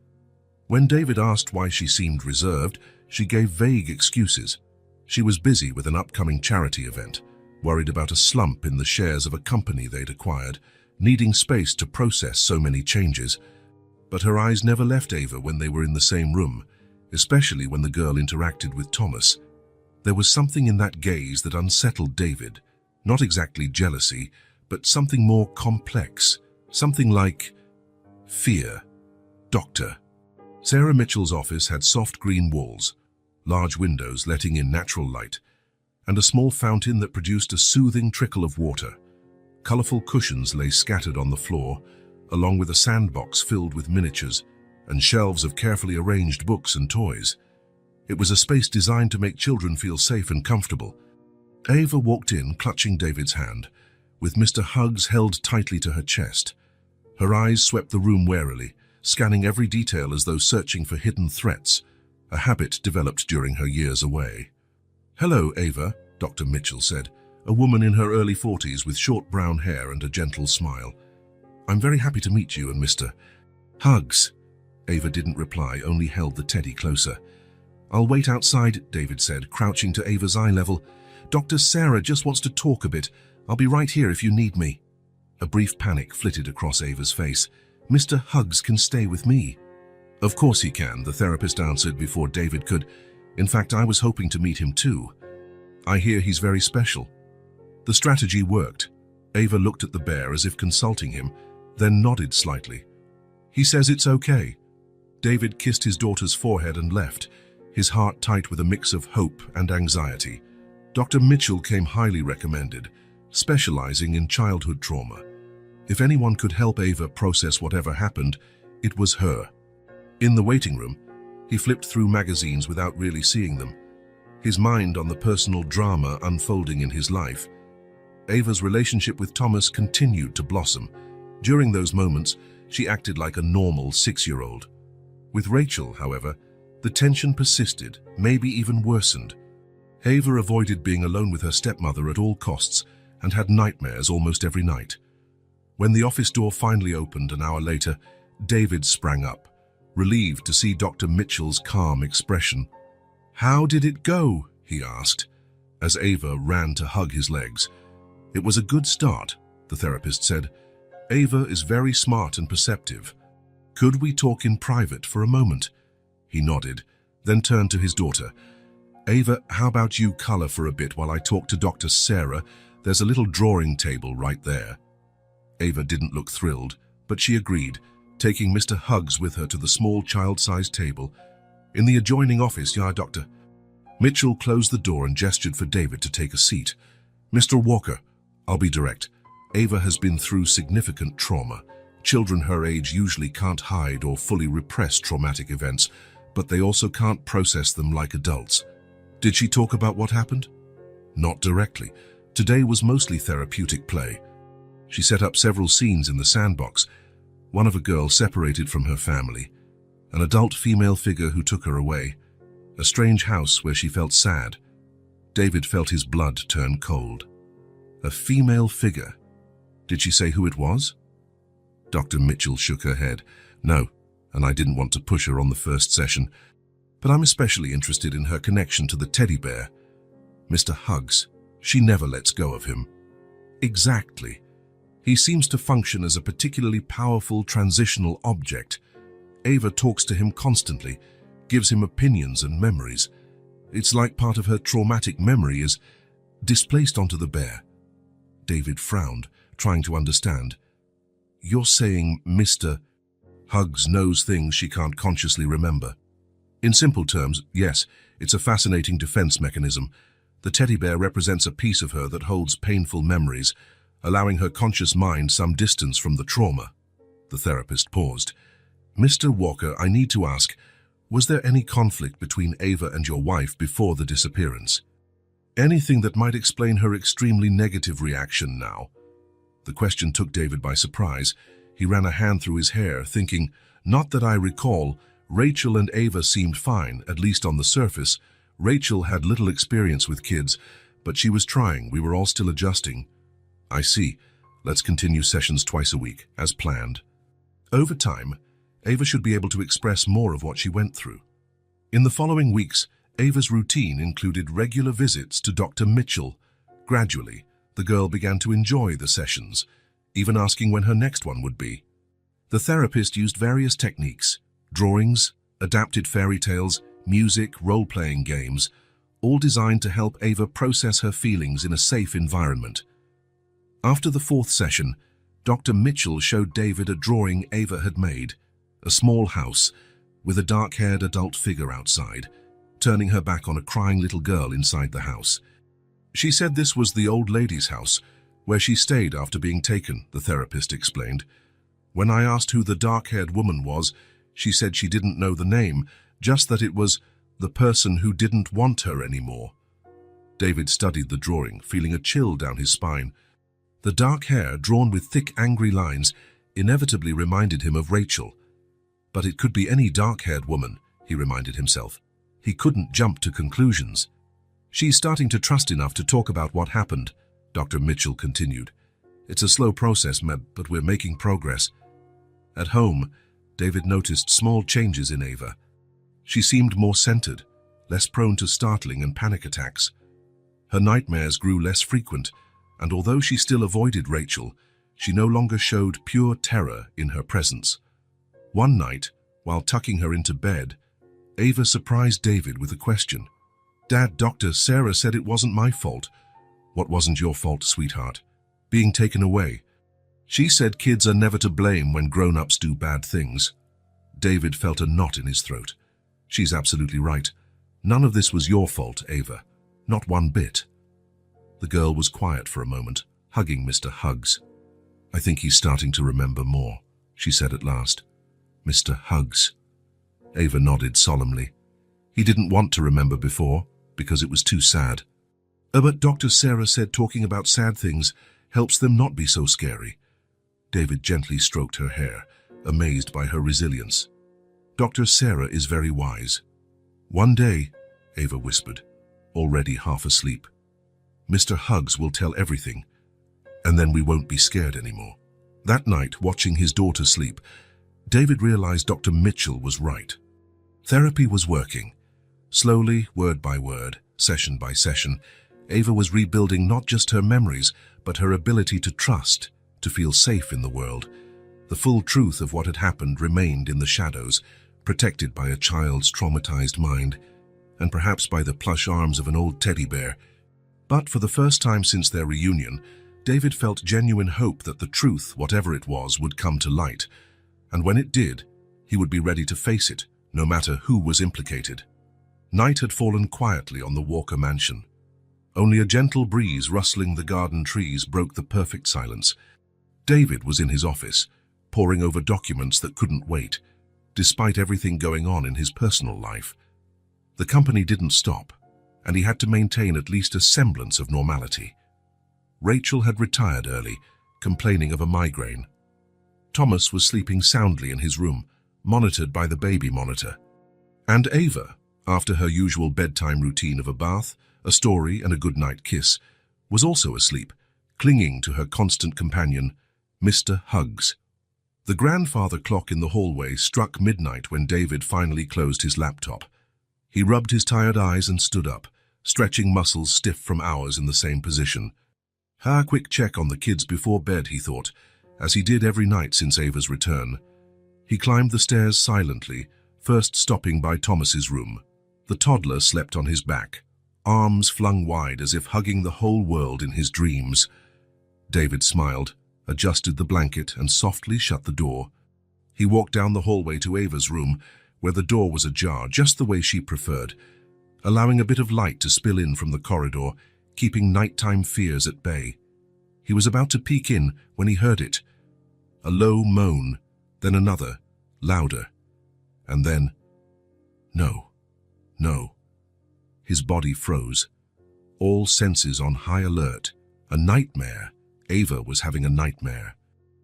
When David asked why she seemed reserved, she gave vague excuses. She was busy with an upcoming charity event, worried about a slump in the shares of a company they'd acquired, needing space to process so many changes. But her eyes never left Ava when they were in the same room, especially when the girl interacted with Thomas. There was something in that gaze that unsettled David, not exactly jealousy, but something more complex, something like fear. Doctor. Sarah Mitchell's office had soft green walls, large windows letting in natural light, and a small fountain that produced a soothing trickle of water. Colorful cushions lay scattered on the floor, along with a sandbox filled with miniatures and shelves of carefully arranged books and toys. It was a space designed to make children feel safe and comfortable. Ava walked in, clutching David's hand, with Mr. Huggs held tightly to her chest. Her eyes swept the room warily, scanning every detail as though searching for hidden threats, a habit developed during her years away. "Hello, Ava," Dr. Mitchell said, a woman in her early 40s with short brown hair and a gentle smile. "I'm very happy to meet you and Mr. Huggs." Ava didn't reply, only held the teddy closer. "I'll wait outside," David said, crouching to Ava's eye level. "Dr. Sarah just wants to talk a bit. I'll be right here if you need me." A brief panic flitted across Ava's face. "Mr. Huggs can stay with me." "Of course he can," the therapist answered before David could. "In fact, I was hoping to meet him too. I hear he's very special." The strategy worked. Ava looked at the bear as if consulting him, then nodded slightly. "He says it's okay." David kissed his daughter's forehead and left, his heart tight with a mix of hope and anxiety. Dr. Mitchell came highly recommended, specializing in childhood trauma. If anyone could help Ava process whatever happened, it was her. In the waiting room, he flipped through magazines without really seeing them, his mind on the personal drama unfolding in his life. Ava's relationship with Thomas continued to blossom. During those moments, she acted like a normal 6-year-old. With Rachel, however, the tension persisted, maybe even worsened. Ava avoided being alone with her stepmother at all costs and had nightmares almost every night. When the office door finally opened an hour later, David sprang up, relieved to see Dr. Mitchell's calm expression. "How did it go?" he asked, as Ava ran to hug his legs. "It was a good start," the therapist said. "Ava is very smart and perceptive. Could we talk in private for a moment?" He nodded, then turned to his daughter. "Ava, how about you color for a bit while I talk to Dr. Sarah? There's a little drawing table right there." Ava didn't look thrilled, but she agreed, taking Mr. Huggs with her to the small child-sized table. "In the adjoining office, yeah, Doctor." Mitchell closed the door and gestured for David to take a seat. "Mr. Walker, I'll be direct. Ava has been through significant trauma. Children her age usually can't hide or fully repress traumatic events, but they also can't process them like adults." "Did she talk about what happened?" "Not directly. Today was mostly therapeutic play. She set up several scenes in the sandbox. One of a girl separated from her family, an adult female figure who took her away, a strange house where she felt sad." David felt his blood turn cold. A female figure. Did she say who it was? Dr. Mitchell shook her head. "No, and I didn't want to push her on the first session, but I'm especially interested in her connection to the teddy bear." "Mr. Huggs," She never lets go of him. Exactly. He seems to function as a particularly powerful transitional object. Ava talks to him constantly, gives him opinions and memories. It's like part of her traumatic memory is displaced onto the bear. David frowned, trying to understand. You're saying Mr. Hugs knows things she can't consciously remember. In simple terms, yes, it's a fascinating defense mechanism. The teddy bear represents a piece of her that holds painful memories, allowing her conscious mind some distance from the trauma. The therapist paused. Mr. Walker, I need to ask, was there any conflict between Ava and your wife before the disappearance? Anything that might explain her extremely negative reaction now? The question took David by surprise. He ran a hand through his hair, thinking, not that I recall. Rachel and Ava seemed fine, at least on the surface. Rachel had little experience with kids, but she was trying. We were all still adjusting. I see. Let's continue sessions twice a week, as planned. Over time, Ava should be able to express more of what she went through. In the following weeks, Ava's routine included regular visits to Dr. Mitchell. Gradually, the girl began to enjoy the sessions, even asking when her next one would be. The therapist used various techniques, drawings, adapted fairy tales, music, role-playing games, all designed to help Ava process her feelings in a safe environment. After the fourth session, Dr. Mitchell showed David a drawing Ava had made, a small house with a dark-haired adult figure outside, turning her back on a crying little girl inside the house. She said this was the old lady's house, where she stayed after being taken, the therapist explained. When I asked who the dark-haired woman was, she said she didn't know the name, just that it was the person who didn't want her anymore. David studied the drawing, feeling a chill down his spine. The dark hair, drawn with thick, angry lines, inevitably reminded him of Rachel. But it could be any dark-haired woman, he reminded himself. He couldn't jump to conclusions. She's starting to trust enough to talk about what happened, Dr. Mitchell continued. It's a slow process, but we're making progress. At home, David noticed small changes in Ava. She seemed more centered, less prone to startling and panic attacks. Her nightmares grew less frequent, and although she still avoided Rachel, she no longer showed pure terror in her presence. One night, while tucking her into bed, Ava surprised David with a question. Dad, Dr. Sarah said it wasn't my fault. What wasn't your fault, sweetheart? Being taken away. She said kids are never to blame when grown-ups do bad things. David felt a knot in his throat. She's absolutely right. None of this was your fault, Ava. Not one bit. The girl was quiet for a moment, hugging Mr. Hugs. I think he's starting to remember more, she said at last. Mr. Hugs. Ava nodded solemnly. He didn't want to remember before, because it was too sad. But Dr. Sarah said talking about sad things helps them not be so scary. David gently stroked her hair, amazed by her resilience. Dr. Sarah is very wise. One day, Ava whispered, already half asleep, Mr. Hugs will tell everything, and then we won't be scared anymore. That night, watching his daughter sleep, David realized Dr. Mitchell was right. Therapy was working. Slowly, word by word, session by session, Ava was rebuilding not just her memories, but her ability to trust, to feel safe in the world. The full truth of what had happened remained in the shadows, protected by a child's traumatized mind, and perhaps by the plush arms of an old teddy bear. But for the first time since their reunion, David felt genuine hope that the truth, whatever it was, would come to light. And when it did, he would be ready to face it, no matter who was implicated. Night had fallen quietly on the Walker mansion. Only a gentle breeze rustling the garden trees broke the perfect silence. David was in his office, poring over documents that couldn't wait, despite everything going on in his personal life. The company didn't stop, and he had to maintain at least a semblance of normality. Rachel had retired early, complaining of a migraine. Thomas was sleeping soundly in his room, monitored by the baby monitor. And Ava, after her usual bedtime routine of a bath, a story and a good-night kiss, was also asleep, clinging to her constant companion, Mr. Hugs. The grandfather clock in the hallway struck midnight when David finally closed his laptop. He rubbed his tired eyes and stood up, stretching muscles stiff from hours in the same position. A quick check on the kids before bed, he thought, as he did every night since Ava's return. He climbed the stairs silently, first stopping by Thomas's room. The toddler slept on his back, arms flung wide as if hugging the whole world in his dreams. David smiled, adjusted the blanket, and softly shut the door. He walked down the hallway to Ava's room, where the door was ajar, just the way she preferred, allowing a bit of light to spill in from the corridor, keeping nighttime fears at bay. He was about to peek in when he heard it. A low moan, then another, louder, and then, no. His body froze, all senses on high alert. A nightmare. Ava was having a nightmare.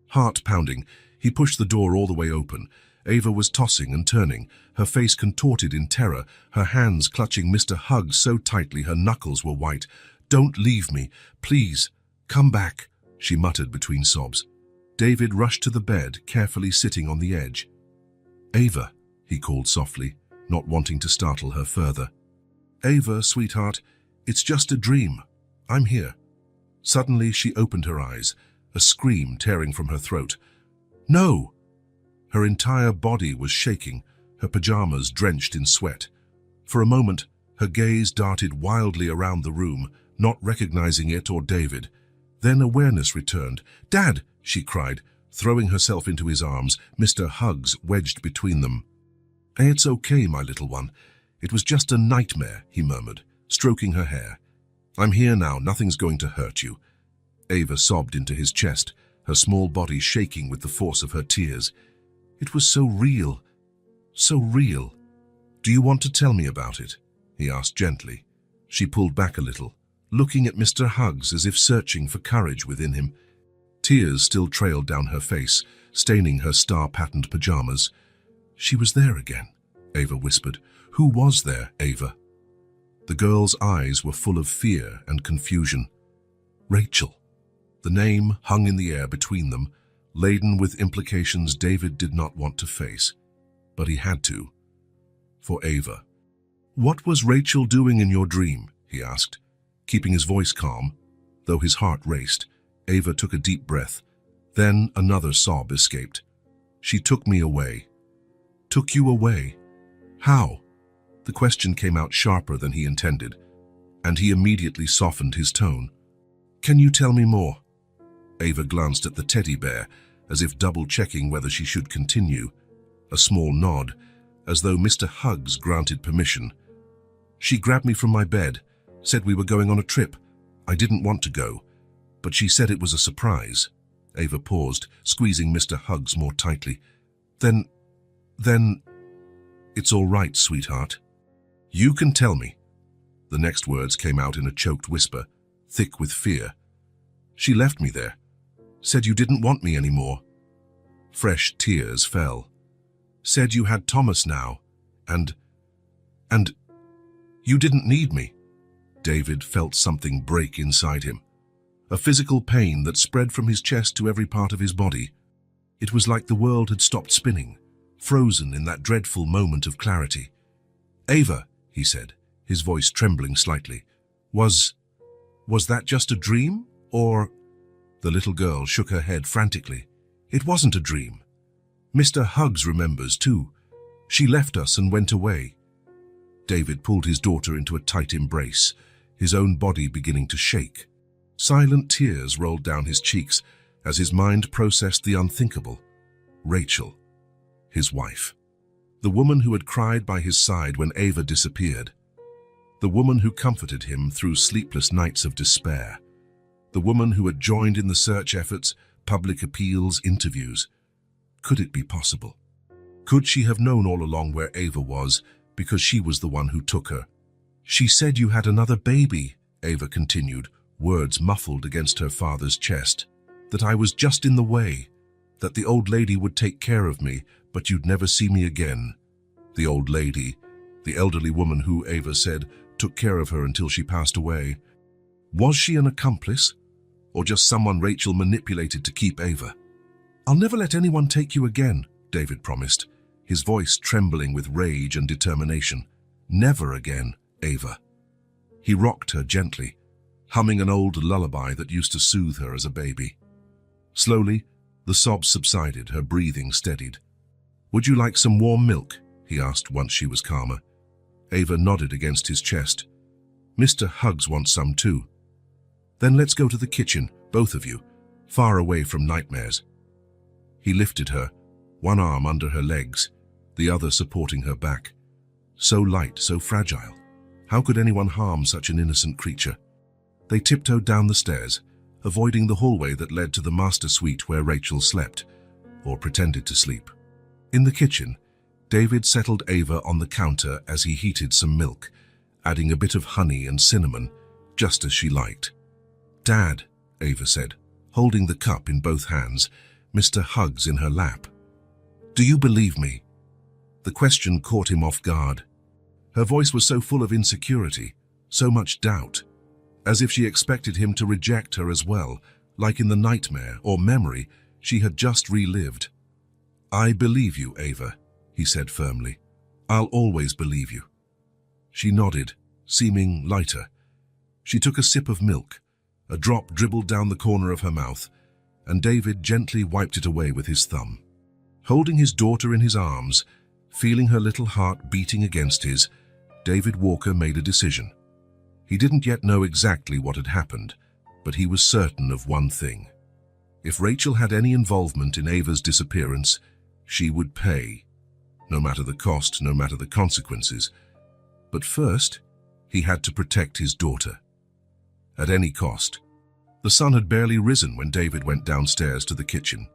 Heart pounding, he pushed the door all the way open. Ava was tossing and turning, her face contorted in terror, her hands clutching Mr. Huggs so tightly her knuckles were white. "Don't leave me, please, come back," she muttered between sobs. David rushed to the bed, carefully sitting on the edge. "Ava," he called softly, not wanting to startle her further. "Ava, sweetheart, it's just a dream. I'm here." Suddenly she opened her eyes, a scream tearing from her throat. "No!" Her entire body was shaking, her pajamas drenched in sweat. For a moment, her gaze darted wildly around the room, not recognizing it or David. Then awareness returned. "Dad!" she cried, throwing herself into his arms, Mr. Huggs wedged between them. "It's okay, my little one. It was just a nightmare," he murmured, stroking her hair. "I'm here now, nothing's going to hurt you." Ava sobbed into his chest, her small body shaking with the force of her tears. "It was so real, so real." "Do you want to tell me about it?" he asked gently. She pulled back a little, looking at Mr. Huggs as if searching for courage within him. Tears still trailed down her face, staining her star-patterned pajamas. "She was there again," Ava whispered. "Who was there, Ava?" The girl's eyes were full of fear and confusion. "Rachel." The name hung in the air between them, laden with implications David did not want to face. But he had to. For Ava. "What was Rachel doing in your dream?" he asked, keeping his voice calm, though his heart raced. Ava took a deep breath. Then another sob escaped. "She took me away." "Took you away? How?" The question came out sharper than he intended, and he immediately softened his tone. "Can you tell me more?" Ava glanced at the teddy bear, as if double-checking whether she should continue. A small nod, as though Mr. Huggs granted permission. "She grabbed me from my bed, said we were going on a trip. I didn't want to go, but she said it was a surprise." Ava paused, squeezing Mr. Huggs more tightly. Then, "It's all right, sweetheart. You can tell me." The next words came out in a choked whisper, thick with fear. "She left me there. Said you didn't want me anymore." Fresh tears fell. "Said you had Thomas now, and you didn't need me." David felt something break inside him. A physical pain that spread from his chest to every part of his body. It was like the world had stopped spinning, frozen in that dreadful moment of clarity. "Ava," he said, his voice trembling slightly, Was that just a dream, or—" The little girl shook her head frantically. "It wasn't a dream. Mr. Huggs remembers, too. She left us and went away." David pulled his daughter into a tight embrace, his own body beginning to shake. Silent tears rolled down his cheeks as his mind processed the unthinkable. Rachel, his wife. The woman who had cried by his side when Ava disappeared. The woman who comforted him through sleepless nights of despair. The woman who had joined in the search efforts, public appeals, interviews. Could it be possible? Could she have known all along where Ava was, because she was the one who took her? "She said you had another baby," Ava continued, words muffled against her father's chest. "That I was just in the way. That the old lady would take care of me, but you'd never see me again." The old lady, the elderly woman who, Ava said, took care of her until she passed away. Was she an accomplice? Or just someone Rachel manipulated to keep Ava? "I'll never let anyone take you again," David promised, his voice trembling with rage and determination. "Never again, Ava." He rocked her gently, humming an old lullaby that used to soothe her as a baby. Slowly, the sobs subsided, her breathing steadied. "Would you like some warm milk?" he asked once she was calmer. Ava nodded against his chest. "Mr. Huggs wants some too." "Then let's go to the kitchen, both of you, far away from nightmares." He lifted her, one arm under her legs, the other supporting her back. So light, so fragile. How could anyone harm such an innocent creature? They tiptoed down the stairs, avoiding the hallway that led to the master suite where Rachel slept, or pretended to sleep. In the kitchen, David settled Ava on the counter as he heated some milk, adding a bit of honey and cinnamon, just as she liked. "Dad," Ava said, holding the cup in both hands, Mr. Huggs in her lap. "Do you believe me?" The question caught him off guard. Her voice was so full of insecurity, so much doubt, as if she expected him to reject her as well, like in the nightmare or memory she had just relived. "I believe you, Ava," he said firmly. "I'll always believe you." She nodded, seeming lighter. She took a sip of milk. A drop dribbled down the corner of her mouth, and David gently wiped it away with his thumb. Holding his daughter in his arms, feeling her little heart beating against his, David Walker made a decision. He didn't yet know exactly what had happened, but he was certain of one thing. If Rachel had any involvement in Ava's disappearance, she would pay. No matter the cost, no matter the consequences. But first, he had to protect his daughter. At any cost. The sun had barely risen when David went downstairs to the kitchen.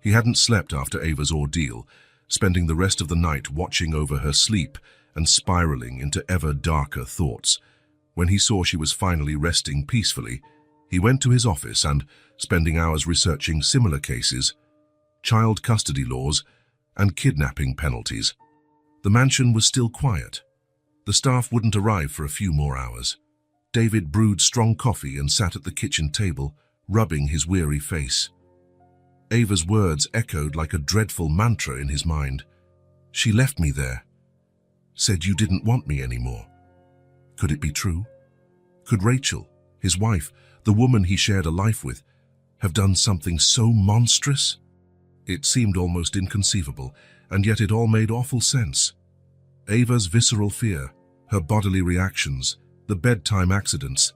He hadn't slept after Ava's ordeal, spending the rest of the night watching over her sleep and spiraling into ever darker thoughts. When he saw she was finally resting peacefully, he went to his office and, spending hours researching similar cases, child custody laws, and kidnapping penalties. The mansion was still quiet. The staff wouldn't arrive for a few more hours. David brewed strong coffee and sat at the kitchen table, rubbing his weary face. Ava's words echoed like a dreadful mantra in his mind. "She left me there. Said you didn't want me anymore." Could it be true? Could Rachel, his wife, the woman he shared a life with, have done something so monstrous? It seemed almost inconceivable, and yet it all made awful sense. Ava's visceral fear, her bodily reactions, the bedtime accidents,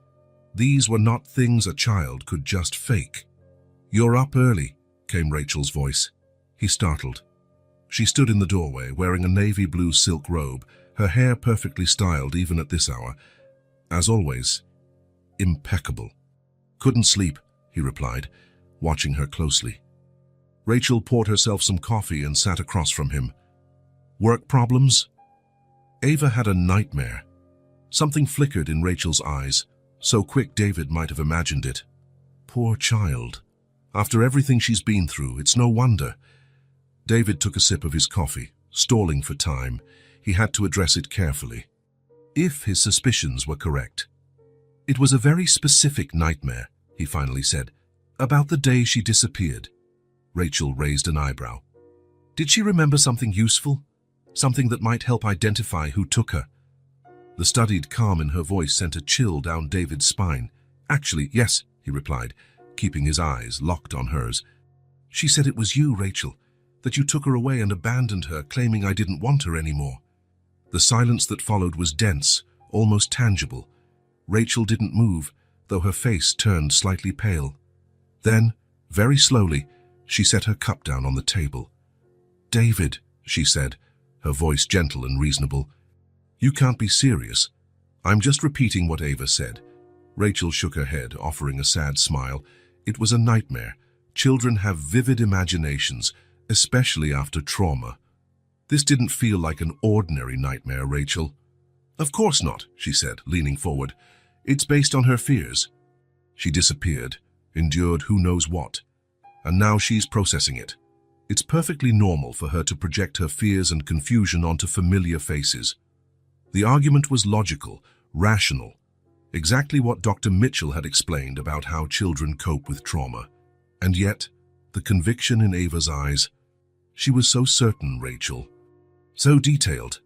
these were not things a child could just fake. "You're up early," came Rachel's voice. He startled. She stood in the doorway, wearing a navy blue silk robe, her hair perfectly styled even at this hour. As always, impeccable. "Couldn't sleep," he replied, watching her closely. Rachel poured herself some coffee and sat across from him. "Work problems?" Ava had a nightmare. Something flickered in Rachel's eyes, so quick David might have imagined it. Poor child. After everything she's been through, it's no wonder. David took a sip of his coffee, stalling for time. He had to address it carefully. If his suspicions were correct. "It was a very specific nightmare," he finally said, "about the day she disappeared." Rachel raised an eyebrow. "Did she remember something useful? Something that might help identify who took her?" The studied calm in her voice sent a chill down David's spine. "Actually, yes," he replied, keeping his eyes locked on hers. "She said it was you, Rachel, that you took her away and abandoned her, claiming I didn't want her anymore." The silence that followed was dense, almost tangible. Rachel didn't move, though her face turned slightly pale. Then, very slowly, she set her cup down on the table. "David," she said, her voice gentle and reasonable, "you can't be serious. I'm just repeating what Ava said." Rachel shook her head, offering a sad smile. It was a nightmare. Children have vivid imaginations, especially after trauma. This didn't feel like an ordinary nightmare, Rachel. "Of course not," she said, leaning forward. "It's based on her fears. She disappeared, endured who knows what, and now she's processing it. It's perfectly normal for her to project her fears and confusion onto familiar faces." The argument was logical, rational, exactly what Dr. Mitchell had explained about how children cope with trauma. And yet, the conviction in Ava's eyes, she was so certain, Rachel. So detailed.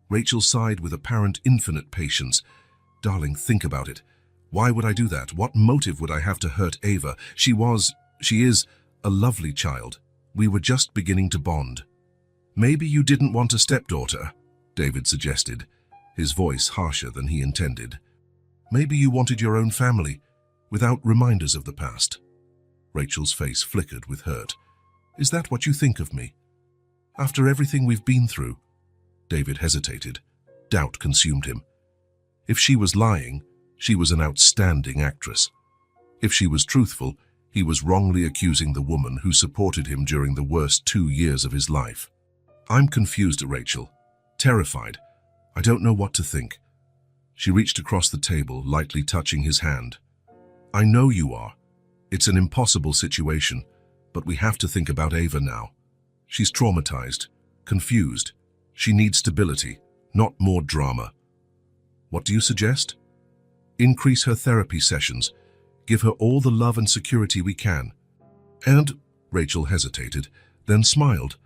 Rachel sighed with apparent infinite patience. Darling, think about it. Why would I do that? What motive would I have to hurt Ava? She is a lovely child. We were just beginning to bond. Maybe you didn't want a stepdaughter, David suggested, his voice harsher than he intended. Maybe you wanted your own family, without reminders of the past. Rachel's face flickered with hurt. Is that what you think of me? After everything we've been through? David hesitated. Doubt consumed him. If she was lying, she was an outstanding actress. If she was truthful, he was wrongly accusing the woman who supported him during the worst 2 years of his life. I'm confused, Rachel. Terrified. I don't know what to think. She reached across the table, lightly touching his hand. I know you are. It's an impossible situation, but we have to think about Ava now. She's traumatized, confused. She needs stability, not more drama. What do you suggest? Increase her therapy sessions. Give her all the love and security we can. And, Rachel hesitated, then smiled.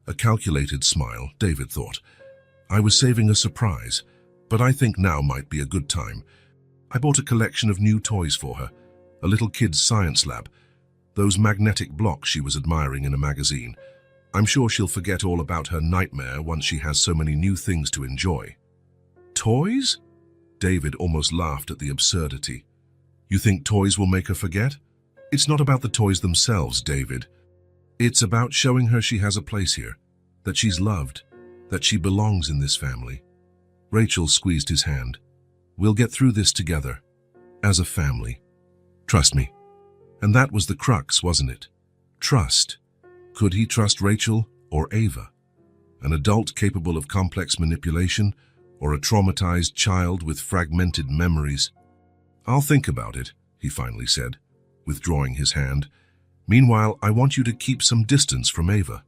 A calculated smile, David thought. I was saving a surprise, but I think now might be a good time. I bought a collection of new toys for her, a little kid's science lab, those magnetic blocks she was admiring in a magazine. I'm sure she'll forget all about her nightmare once she has so many new things to enjoy. Toys? David almost laughed at the absurdity. You think toys will make her forget? It's not about the toys themselves, David. It's about showing her she has a place here, that she's loved, that she belongs in this family. Rachel squeezed his hand. We'll get through this together, as a family. Trust me. And that was the crux, wasn't it? Trust. Could he trust Rachel or Ava? An adult capable of complex manipulation, or a traumatized child with fragmented memories? I'll think about it, he finally said, withdrawing his hand. Meanwhile, I want you to keep some distance from Ava.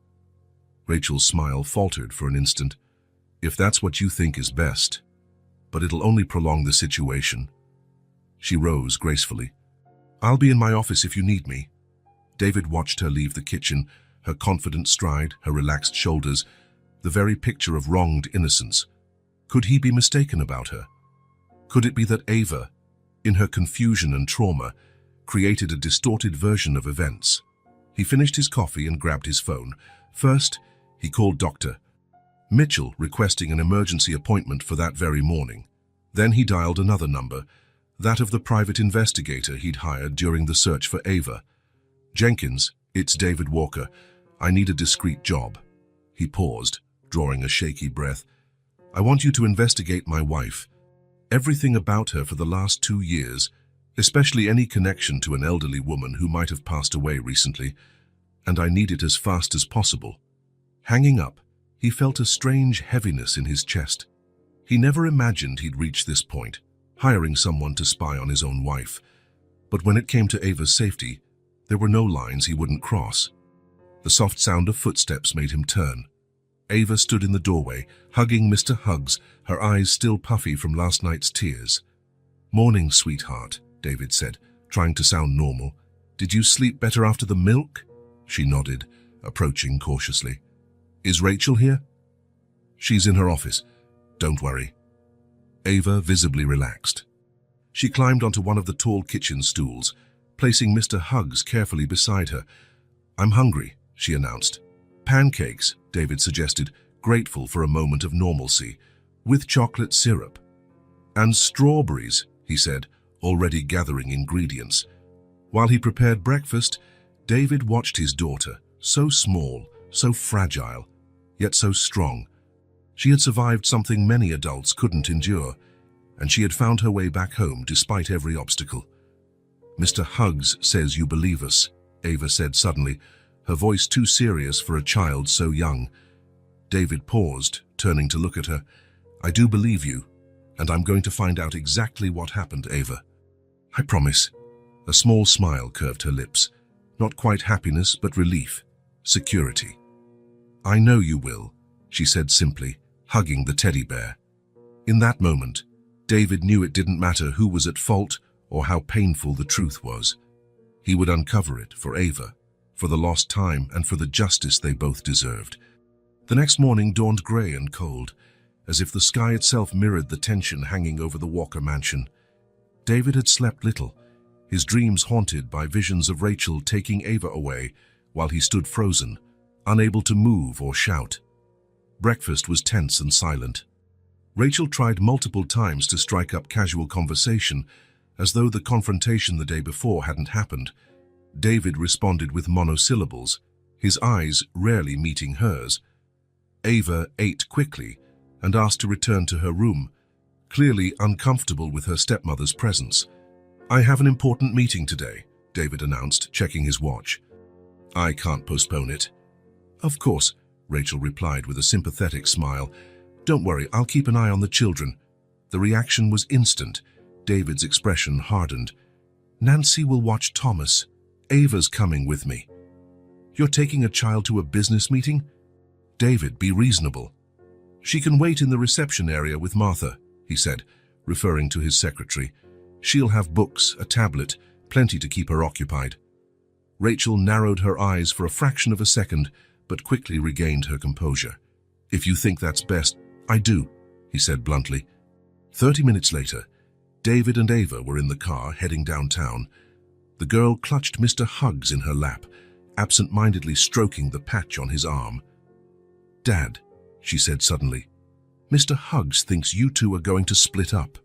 Rachel's smile faltered for an instant. If that's what you think is best. But it'll only prolong the situation. She rose gracefully. I'll be in my office if you need me. David watched her leave the kitchen, her confident stride, her relaxed shoulders, the very picture of wronged innocence. Could he be mistaken about her? Could it be that Ava, in her confusion and trauma, created a distorted version of events? He finished his coffee and grabbed his phone. First, he called Dr. Mitchell, requesting an emergency appointment for that very morning. Then he dialed another number, that of the private investigator he'd hired during the search for Ava. Jenkins, it's David Walker. I need a discreet job. He paused, drawing a shaky breath. I want you to investigate my wife. Everything about her for the last 2 years, especially any connection to an elderly woman who might have passed away recently, and I need it as fast as possible. Hanging up, he felt a strange heaviness in his chest. He never imagined he'd reach this point, hiring someone to spy on his own wife. But when it came to Ava's safety, there were no lines he wouldn't cross. The soft sound of footsteps made him turn. Ava stood in the doorway, hugging Mr. Huggs, her eyes still puffy from last night's tears. Morning, sweetheart, David said, trying to sound normal. Did you sleep better after the milk? She nodded, approaching cautiously. Is Rachel here? She's in her office. Don't worry. Ava visibly relaxed. She climbed onto one of the tall kitchen stools, placing Mr. Huggs carefully beside her. I'm hungry, she announced. Pancakes, David suggested, grateful for a moment of normalcy, with chocolate syrup. And strawberries, he said, already gathering ingredients. While he prepared breakfast, David watched his daughter, so small, so fragile, yet so strong. She had survived something many adults couldn't endure, and she had found her way back home despite every obstacle. Mr. Huggs says you believe us, Ava said suddenly, her voice too serious for a child so young. David paused, turning to look at her. I do believe you, and I'm going to find out exactly what happened, Ava. I promise. A small smile curved her lips. Not quite happiness, but relief. Security. I know you will, she said simply, hugging the teddy bear. In that moment, David knew it didn't matter who was at fault or how painful the truth was. He would uncover it for Ava, for the lost time and for the justice they both deserved. The next morning dawned grey and cold, as if the sky itself mirrored the tension hanging over the Walker mansion. David had slept little, his dreams haunted by visions of Rachel taking Ava away while he stood frozen, unable to move or shout. Breakfast was tense and silent. Rachel tried multiple times to strike up casual conversation, as though the confrontation the day before hadn't happened. David responded with monosyllables, his eyes rarely meeting hers. Ava ate quickly and asked to return to her room, clearly uncomfortable with her stepmother's presence. "I have an important meeting today," David announced, checking his watch. "I can't postpone it." "Of course," Rachel replied with a sympathetic smile. "Don't worry, I'll keep an eye on the children." The reaction was instant. David's expression hardened. "Nancy will watch Thomas. Ava's coming with me." "You're taking a child to a business meeting?" "David, be reasonable." "She can wait in the reception area with Martha," he said, referring to his secretary. "She'll have books, a tablet, plenty to keep her occupied." Rachel narrowed her eyes for a fraction of a second, but quickly regained her composure. "If you think that's best, I do," he said bluntly. 30 minutes later, David and Ava were in the car heading downtown. The girl clutched Mr. Huggs in her lap, absent-mindedly stroking the patch on his arm. "Dad," she said suddenly, "Mr. Huggs thinks you two are going to split up."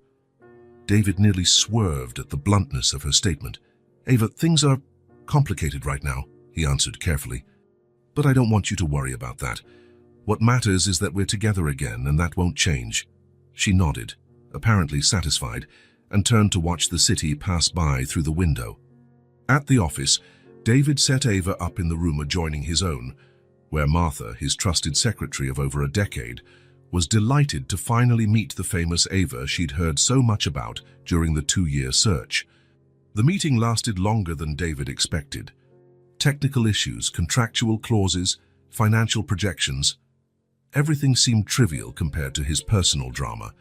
David nearly swerved at the bluntness of her statement. "Ava, things are complicated right now," he answered carefully. "But I don't want you to worry about that. What matters is that we're together again, and that won't change." She nodded, apparently satisfied, and turned to watch the city pass by through the window. At the office, David set Ava up in the room adjoining his own, where Martha, his trusted secretary of over a decade, was delighted to finally meet the famous Ava she'd heard so much about during the 2-year search. The meeting lasted longer than David expected. Technical issues, contractual clauses, financial projections. Everything seemed trivial compared to his personal drama,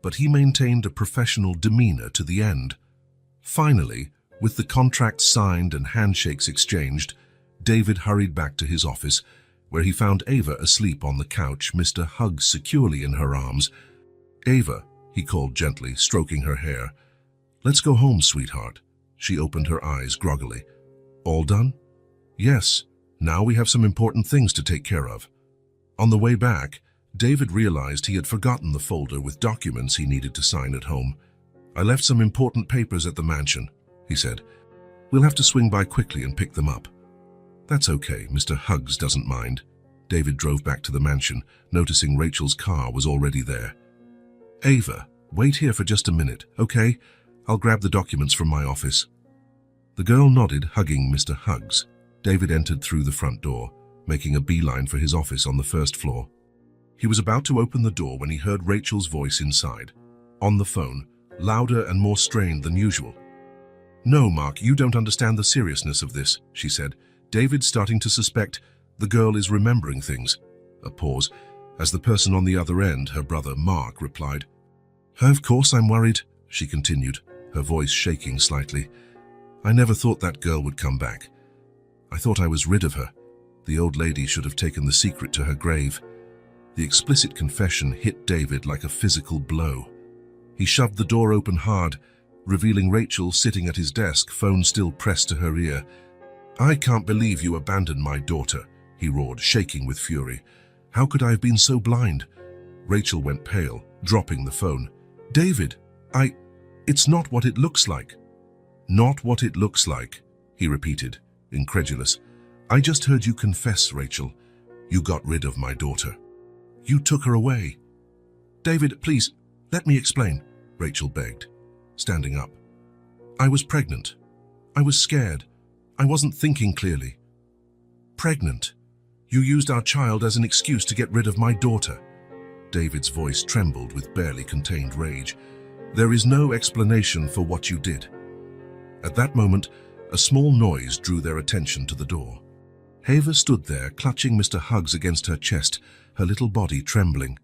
but he maintained a professional demeanor to the end. Finally, with the contract signed and handshakes exchanged, David hurried back to his office, where he found Ava asleep on the couch, Mr. Huggs securely in her arms. "Ava," he called gently, stroking her hair. "Let's go home, sweetheart." She opened her eyes groggily. "All done?" "Yes. Now we have some important things to take care of." On the way back, David realized he had forgotten the folder with documents he needed to sign at home. "I left some important papers at the mansion," he said. "We'll have to swing by quickly and pick them up." "That's okay, Mr. Huggs doesn't mind." David drove back to the mansion, noticing Rachel's car was already there. "Ava, wait here for just a minute, okay? I'll grab the documents from my office." The girl nodded, hugging Mr. Huggs. David entered through the front door, making a beeline for his office on the first floor. He was about to open the door when he heard Rachel's voice inside, on the phone, louder and more strained than usual. "No, Mark, you don't understand the seriousness of this," she said. David's starting to suspect the girl is remembering things. A pause, as the person on the other end, her brother Mark, replied. "Of course I'm worried," she continued, her voice shaking slightly. "I never thought that girl would come back. I thought I was rid of her. The old lady should have taken the secret to her grave." The explicit confession hit David like a physical blow. He shoved the door open hard, revealing Rachel sitting at his desk, phone still pressed to her ear. "I can't believe you abandoned my daughter," he roared, shaking with fury. "How could I have been so blind?" Rachel went pale, dropping the phone. "David, it's not what it looks like." "Not what it looks like," he repeated, incredulous. "I just heard you confess, Rachel. You got rid of my daughter. You took her away." "David, please, let me explain," Rachel begged, standing up. "I was pregnant. I was scared. I wasn't thinking clearly." "Pregnant? You used our child as an excuse to get rid of my daughter." David's voice trembled with barely contained rage. "There is no explanation for what you did." At that moment, a small noise drew their attention to the door. Ava stood there, clutching Mr. Huggs against her chest, her little body trembling.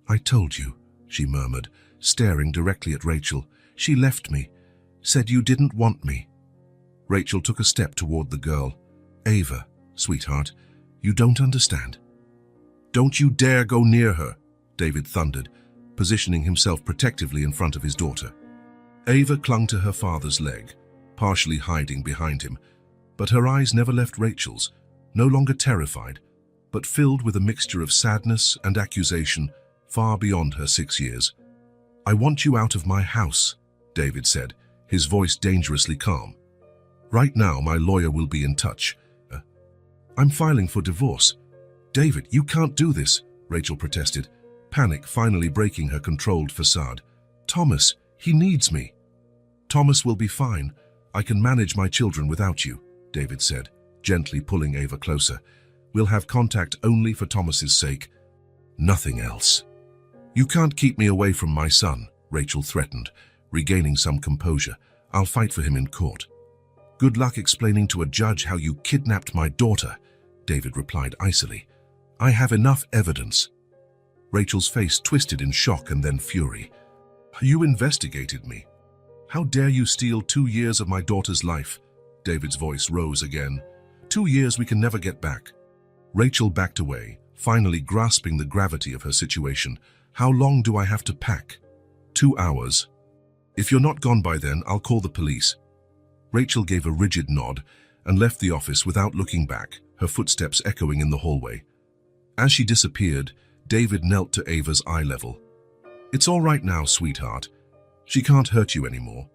"I told you," she murmured, staring directly at Rachel. "She left me, said you didn't want me." Rachel took a step toward the girl. "Ava, sweetheart, you don't understand." "Don't you dare go near her," David thundered, positioning himself protectively in front of his daughter. Ava clung to her father's leg, partially hiding behind him, but her eyes never left Rachel's, no longer terrified, but filled with a mixture of sadness and accusation far beyond her 6 years. "I want you out of my house," David said, his voice dangerously calm. "Right now, my lawyer will be in touch. I'm filing for divorce." "David, you can't do this," Rachel protested, panic finally breaking her controlled facade. "Thomas, he needs me." "Thomas will be fine. I can manage my children without you," David said, gently pulling Ava closer. "We'll have contact only for Thomas's sake. Nothing else." "You can't keep me away from my son," Rachel threatened, regaining some composure. "I'll fight for him in court." "Good luck explaining to a judge how you kidnapped my daughter," David replied icily. "I have enough evidence." Rachel's face twisted in shock and then fury. "You investigated me. How dare you steal 2 years of my daughter's life?" David's voice rose again. 2 years we can never get back." Rachel backed away, finally grasping the gravity of her situation. "How long do I have to pack?" 2 hours. "If you're not gone by then, I'll call the police." Rachel gave a rigid nod and left the office without looking back, her footsteps echoing in the hallway. As she disappeared, David knelt to Ava's eye level. "It's all right now, sweetheart. She can't hurt you anymore."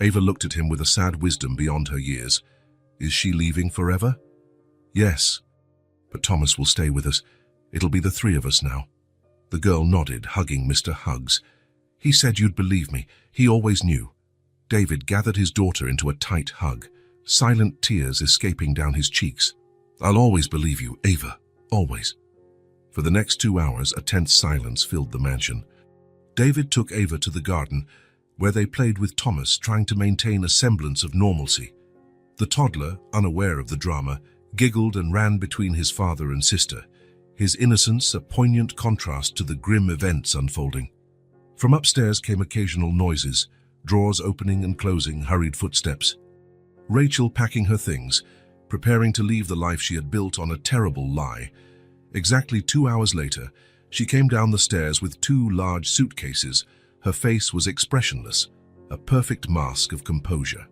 Ava looked at him with a sad wisdom beyond her years. "Is she leaving forever?" "Yes. But Thomas will stay with us. It'll be the 3 of us now." The girl nodded, hugging Mr. Huggs. "He said you'd believe me. He always knew." David gathered his daughter into a tight hug, silent tears escaping down his cheeks. "I'll always believe you, Ava. Always." For the next 2 hours, a tense silence filled the mansion. David took Ava to the garden, where they played with Thomas, trying to maintain a semblance of normalcy. The toddler, unaware of the drama, giggled and ran between his father and sister, his innocence a poignant contrast to the grim events unfolding. From upstairs came occasional noises, drawers opening and closing, hurried footsteps. Rachel packing her things, preparing to leave the life she had built on a terrible lie. Exactly 2 hours later, she came down the stairs with 2 large suitcases. Her face was expressionless, a perfect mask of composure.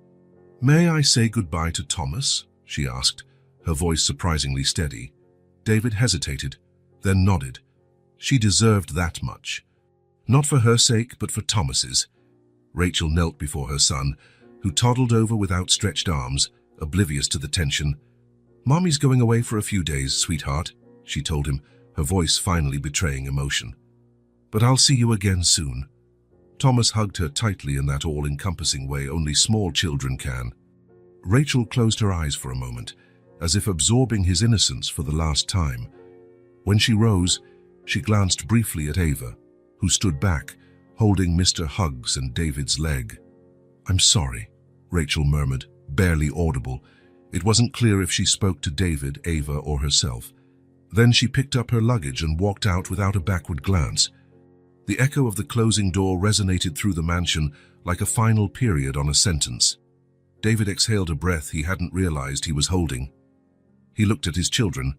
"May I say goodbye to Thomas?" she asked, her voice surprisingly steady. David hesitated, then nodded. She deserved that much. Not for her sake, but for Thomas's. Rachel knelt before her son, who toddled over with outstretched arms, oblivious to the tension. "Mommy's going away for a few days, sweetheart," she told him, her voice finally betraying emotion. "But I'll see you again soon." Thomas hugged her tightly in that all-encompassing way only small children can. Rachel closed her eyes for a moment, as if absorbing his innocence for the last time. When she rose, she glanced briefly at Ava, who stood back, holding Mr. Huggs and David's leg. "I'm sorry," Rachel murmured, barely audible. It wasn't clear if she spoke to David, Ava, or herself. Then she picked up her luggage and walked out without a backward glance. The echo of the closing door resonated through the mansion like a final period on a sentence. David exhaled a breath he hadn't realized he was holding. He looked at his children,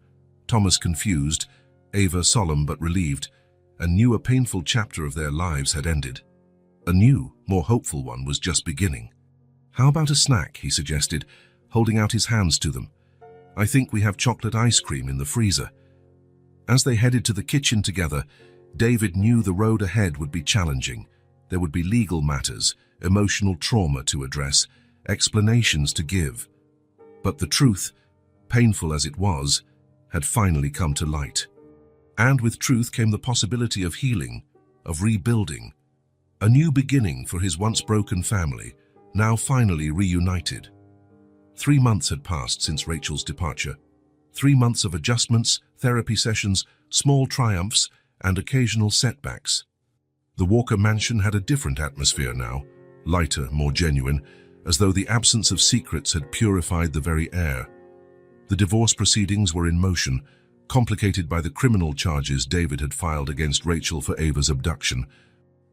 Thomas confused, Ava solemn but relieved, and knew a painful chapter of their lives had ended. A new, more hopeful one was just beginning. "How about a snack?" he suggested, holding out his hands to them. "I think we have chocolate ice cream in the freezer." As they headed to the kitchen together, David knew the road ahead would be challenging. There would be legal matters, emotional trauma to address, explanations to give. But the truth, painful as it was, had finally come to light. And with truth came the possibility of healing, of rebuilding. A new beginning for his once broken family, now finally reunited. 3 months had passed since Rachel's departure. 3 months of adjustments, therapy sessions, small triumphs, and occasional setbacks. The Walker mansion had a different atmosphere now, lighter, more genuine, as though the absence of secrets had purified the very air. The divorce proceedings were in motion, complicated by the criminal charges David had filed against Rachel for Ava's abduction.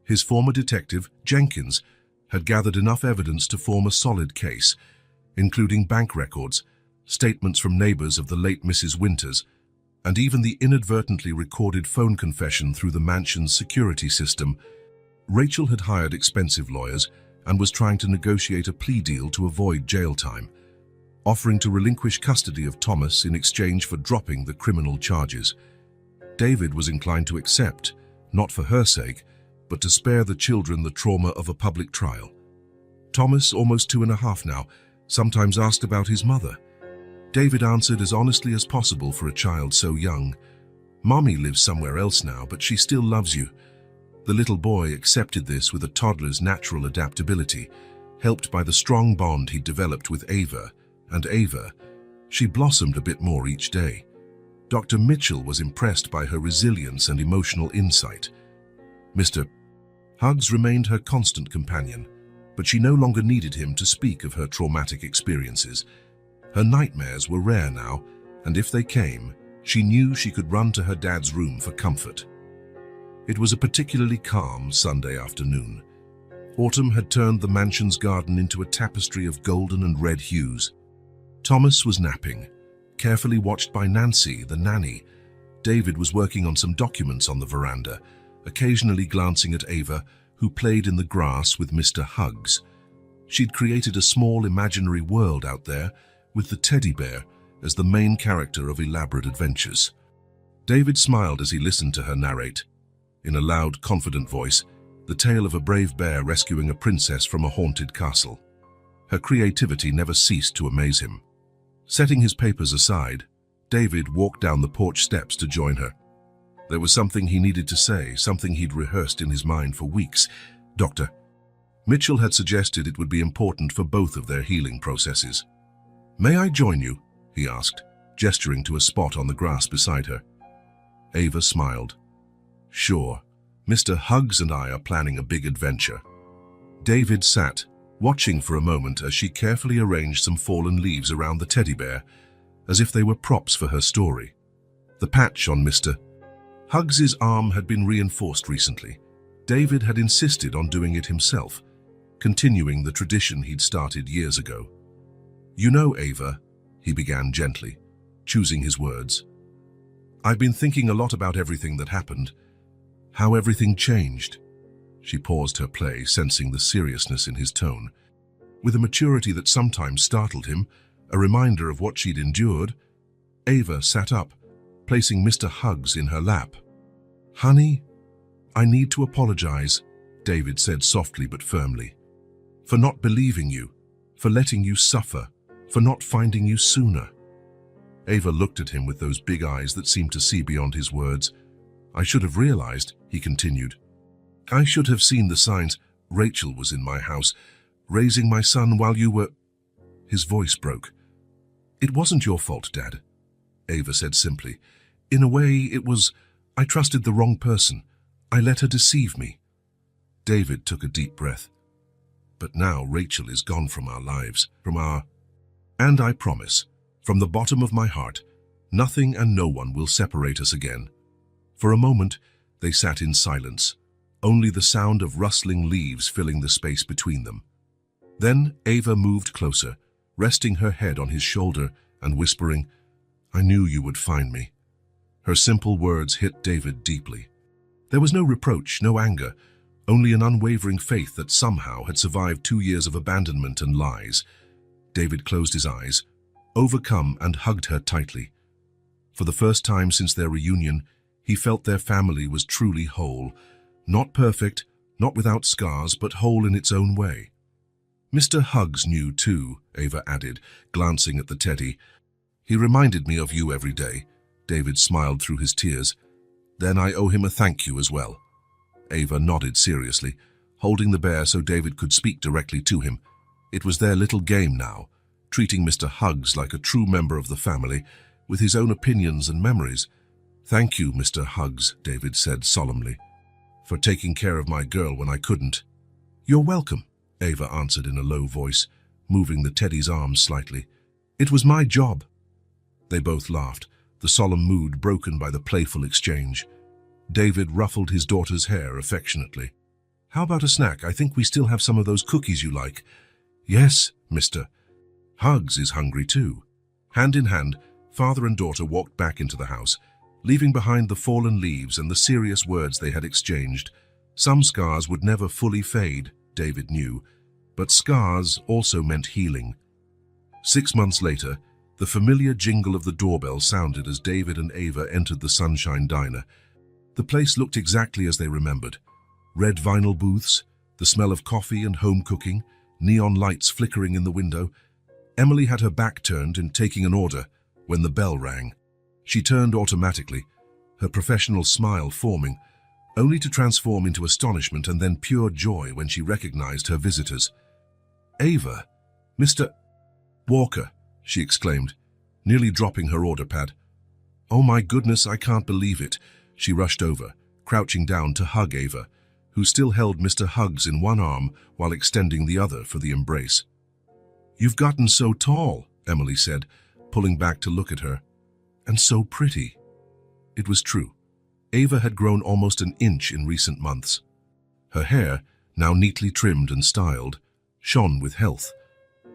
His former detective, Jenkins, had gathered enough evidence to form a solid case, including bank records, statements from neighbors of the late Mrs. Winters, and even the inadvertently recorded phone confession through the mansion's security system. Rachel had hired expensive lawyers and was trying to negotiate a plea deal to avoid jail time, offering to relinquish custody of Thomas in exchange for dropping the criminal charges. David was inclined to accept, not for her sake, but to spare the children the trauma of a public trial. Thomas, almost 2.5 now, sometimes asked about his mother. David answered as honestly as possible for a child so young. "Mommy lives somewhere else now, but she still loves you." The little boy accepted this with a toddler's natural adaptability, helped by the strong bond he'd developed with Ava. And Ava, she blossomed a bit more each day. Dr. Mitchell was impressed by her resilience and emotional insight. Mr. Hugs remained her constant companion, but she no longer needed him to speak of her traumatic experiences. Her nightmares were rare now, and if they came, she knew she could run to her dad's room for comfort. It was a particularly calm Sunday afternoon. Autumn had turned the mansion's garden into a tapestry of golden and red hues. Thomas was napping, carefully watched by Nancy, the nanny. David was working on some documents on the veranda, occasionally glancing at Ava, who played in the grass with Mr. Hugs. She'd created a small imaginary world out there, with the teddy bear as the main character of elaborate adventures. David smiled as he listened to her narrate, in a loud, confident voice, the tale of a brave bear rescuing a princess from a haunted castle. Her creativity never ceased to amaze him. Setting his papers aside, David walked down the porch steps to join her. There was something he needed to say, something he'd rehearsed in his mind for weeks. Dr. Mitchell had suggested it would be important for both of their healing processes. "May I join you?" he asked, gesturing to a spot on the grass beside her. Ava smiled. "Sure. Mr. Hugs and I are planning a big adventure." David sat, watching for a moment as she carefully arranged some fallen leaves around the teddy bear, as if they were props for her story. The patch on Mr. Hugs's arm had been reinforced recently. David had insisted on doing it himself, continuing the tradition he'd started years ago. "You know, Ava," he began gently, choosing his words, "I've been thinking a lot about everything that happened, how everything changed." She paused her play, sensing the seriousness in his tone. With a maturity that sometimes startled him, a reminder of what she'd endured, Ava sat up, placing Mr. Hugs in her lap. "Honey, I need to apologize," David said softly but firmly, "for not believing you, for letting you suffer, for not finding you sooner." Ava looked at him with those big eyes that seemed to see beyond his words. "I should have realized," he continued. "I should have seen the signs. Rachel was in my house, raising my son while you were—" His voice broke. "It wasn't your fault, Dad," Ava said simply. "In a way, it was. I trusted the wrong person. I let her deceive me." David took a deep breath. "But now Rachel is gone from our lives, and I promise, from the bottom of my heart, nothing and no one will separate us again." For a moment, they sat in silence, only the sound of rustling leaves filling the space between them. Then Ava moved closer, resting her head on his shoulder and whispering, "I knew you would find me." Her simple words hit David deeply. There was no reproach, no anger, only an unwavering faith that somehow had survived 2 years of abandonment and lies. David closed his eyes, overcome, and hugged her tightly. For the first time since their reunion, he felt their family was truly whole. Not perfect, not without scars, but whole in its own way. "Mr. Hugs knew too," Ava added, glancing at the teddy. "He reminded me of you every day." David smiled through his tears. "Then I owe him a thank you as well." Ava nodded seriously, holding the bear so David could speak directly to him. It was their little game now, treating Mr. Hugs like a true member of the family, with his own opinions and memories. "Thank you, Mr. Hugs," David said solemnly, "for taking care of my girl when I couldn't." "You're welcome," Ava answered in a low voice, moving the teddy's arms slightly. "It was my job." They both laughed, the solemn mood broken by the playful exchange. David ruffled his daughter's hair affectionately. "How about a snack? I think we still have some of those cookies you like." "Yes, Mr. Hugs is hungry too." Hand in hand, father and daughter walked back into the house, leaving behind the fallen leaves and the serious words they had exchanged. Some scars would never fully fade, David knew, but scars also meant healing. 6 months later, the familiar jingle of the doorbell sounded as David and Ava entered the Sunshine Diner. The place looked exactly as they remembered. Red vinyl booths, the smell of coffee and home cooking, neon lights flickering in the window. Emily had her back turned in taking an order when the bell rang. She turned automatically, her professional smile forming, only to transform into astonishment and then pure joy when she recognized her visitors. "Ava, Mr. Walker," she exclaimed, nearly dropping her order pad. "Oh my goodness, I can't believe it." She rushed over, crouching down to hug Ava, who still held Mr. Hugs in one arm while extending the other for the embrace. "You've gotten so tall," Emily said, pulling back to look at her. "And so pretty." It was true. Ava had grown almost an inch in recent months. Her hair, now neatly trimmed and styled, shone with health.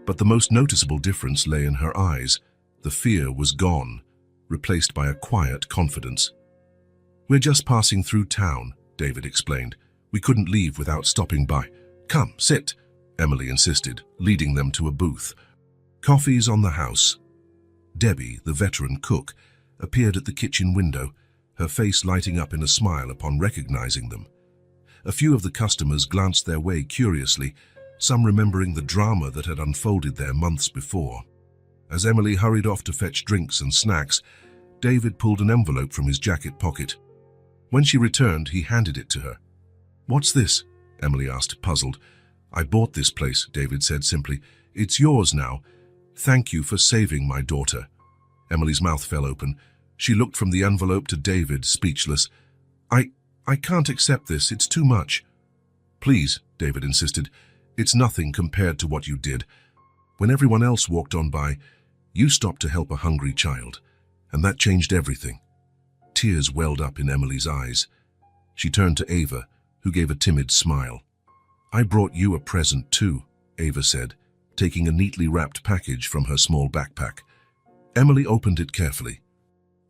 But the most noticeable difference lay in her eyes. The fear was gone, replaced by a quiet confidence. "We're just passing through town," David explained. "We couldn't leave without stopping by." "Come, sit," Emily insisted, leading them to a booth. "Coffee's on the house." Debbie, the veteran cook, appeared at the kitchen window, her face lighting up in a smile upon recognizing them. A few of the customers glanced their way curiously, some remembering the drama that had unfolded there months before. As Emily hurried off to fetch drinks and snacks, David pulled an envelope from his jacket pocket. When she returned, he handed it to her. "What's this?" Emily asked, puzzled. "I bought this place," David said simply. "It's yours now. Thank you for saving my daughter." Emily's mouth fell open. She looked from the envelope to David, speechless. I can't accept this. It's too much." "Please," David insisted. "It's nothing compared to what you did. When everyone else walked on by, you stopped to help a hungry child, and that changed everything." Tears welled up in Emily's eyes. She turned to Ava, who gave a timid smile. "I brought you a present too," Ava said, taking a neatly wrapped package from her small backpack. Emily opened it carefully.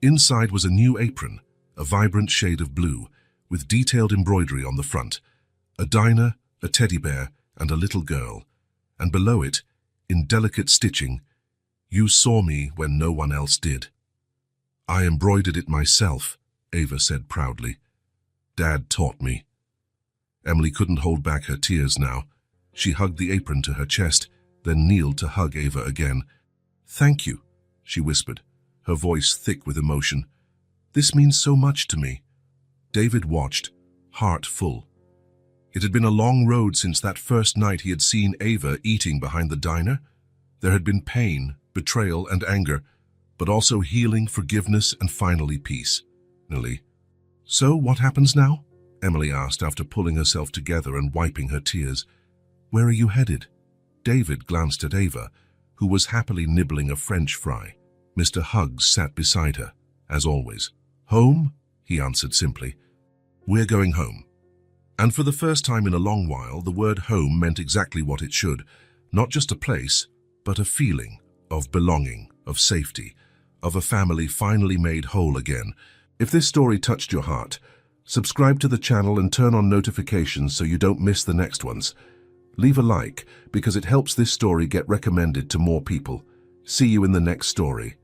Inside was a new apron, a vibrant shade of blue, with detailed embroidery on the front, a diner, a teddy bear, and a little girl, and below it, in delicate stitching, "You saw me when no one else did." "I embroidered it myself," Ava said proudly. "Dad taught me." Emily couldn't hold back her tears now. She hugged the apron to her chest, then kneeled to hug Ava again. "Thank you," she whispered, her voice thick with emotion. "This means so much to me." David watched, heart full. It had been a long road since that first night he had seen Ava eating behind the diner. There had been pain, betrayal, and anger, but also healing, forgiveness, and finally peace. "So what happens now?" Emily asked after pulling herself together and wiping her tears. "Where are you headed?" David glanced at Ava, who was happily nibbling a French fry. Mr. Hugs sat beside her, as always. "Home?" he answered simply. "We're going home." And for the first time in a long while, the word home meant exactly what it should. Not just a place, but a feeling of belonging, of safety, of a family finally made whole again. If this story touched your heart, subscribe to the channel and turn on notifications so you don't miss the next ones. Leave a like, because it helps this story get recommended to more people. See you in the next story.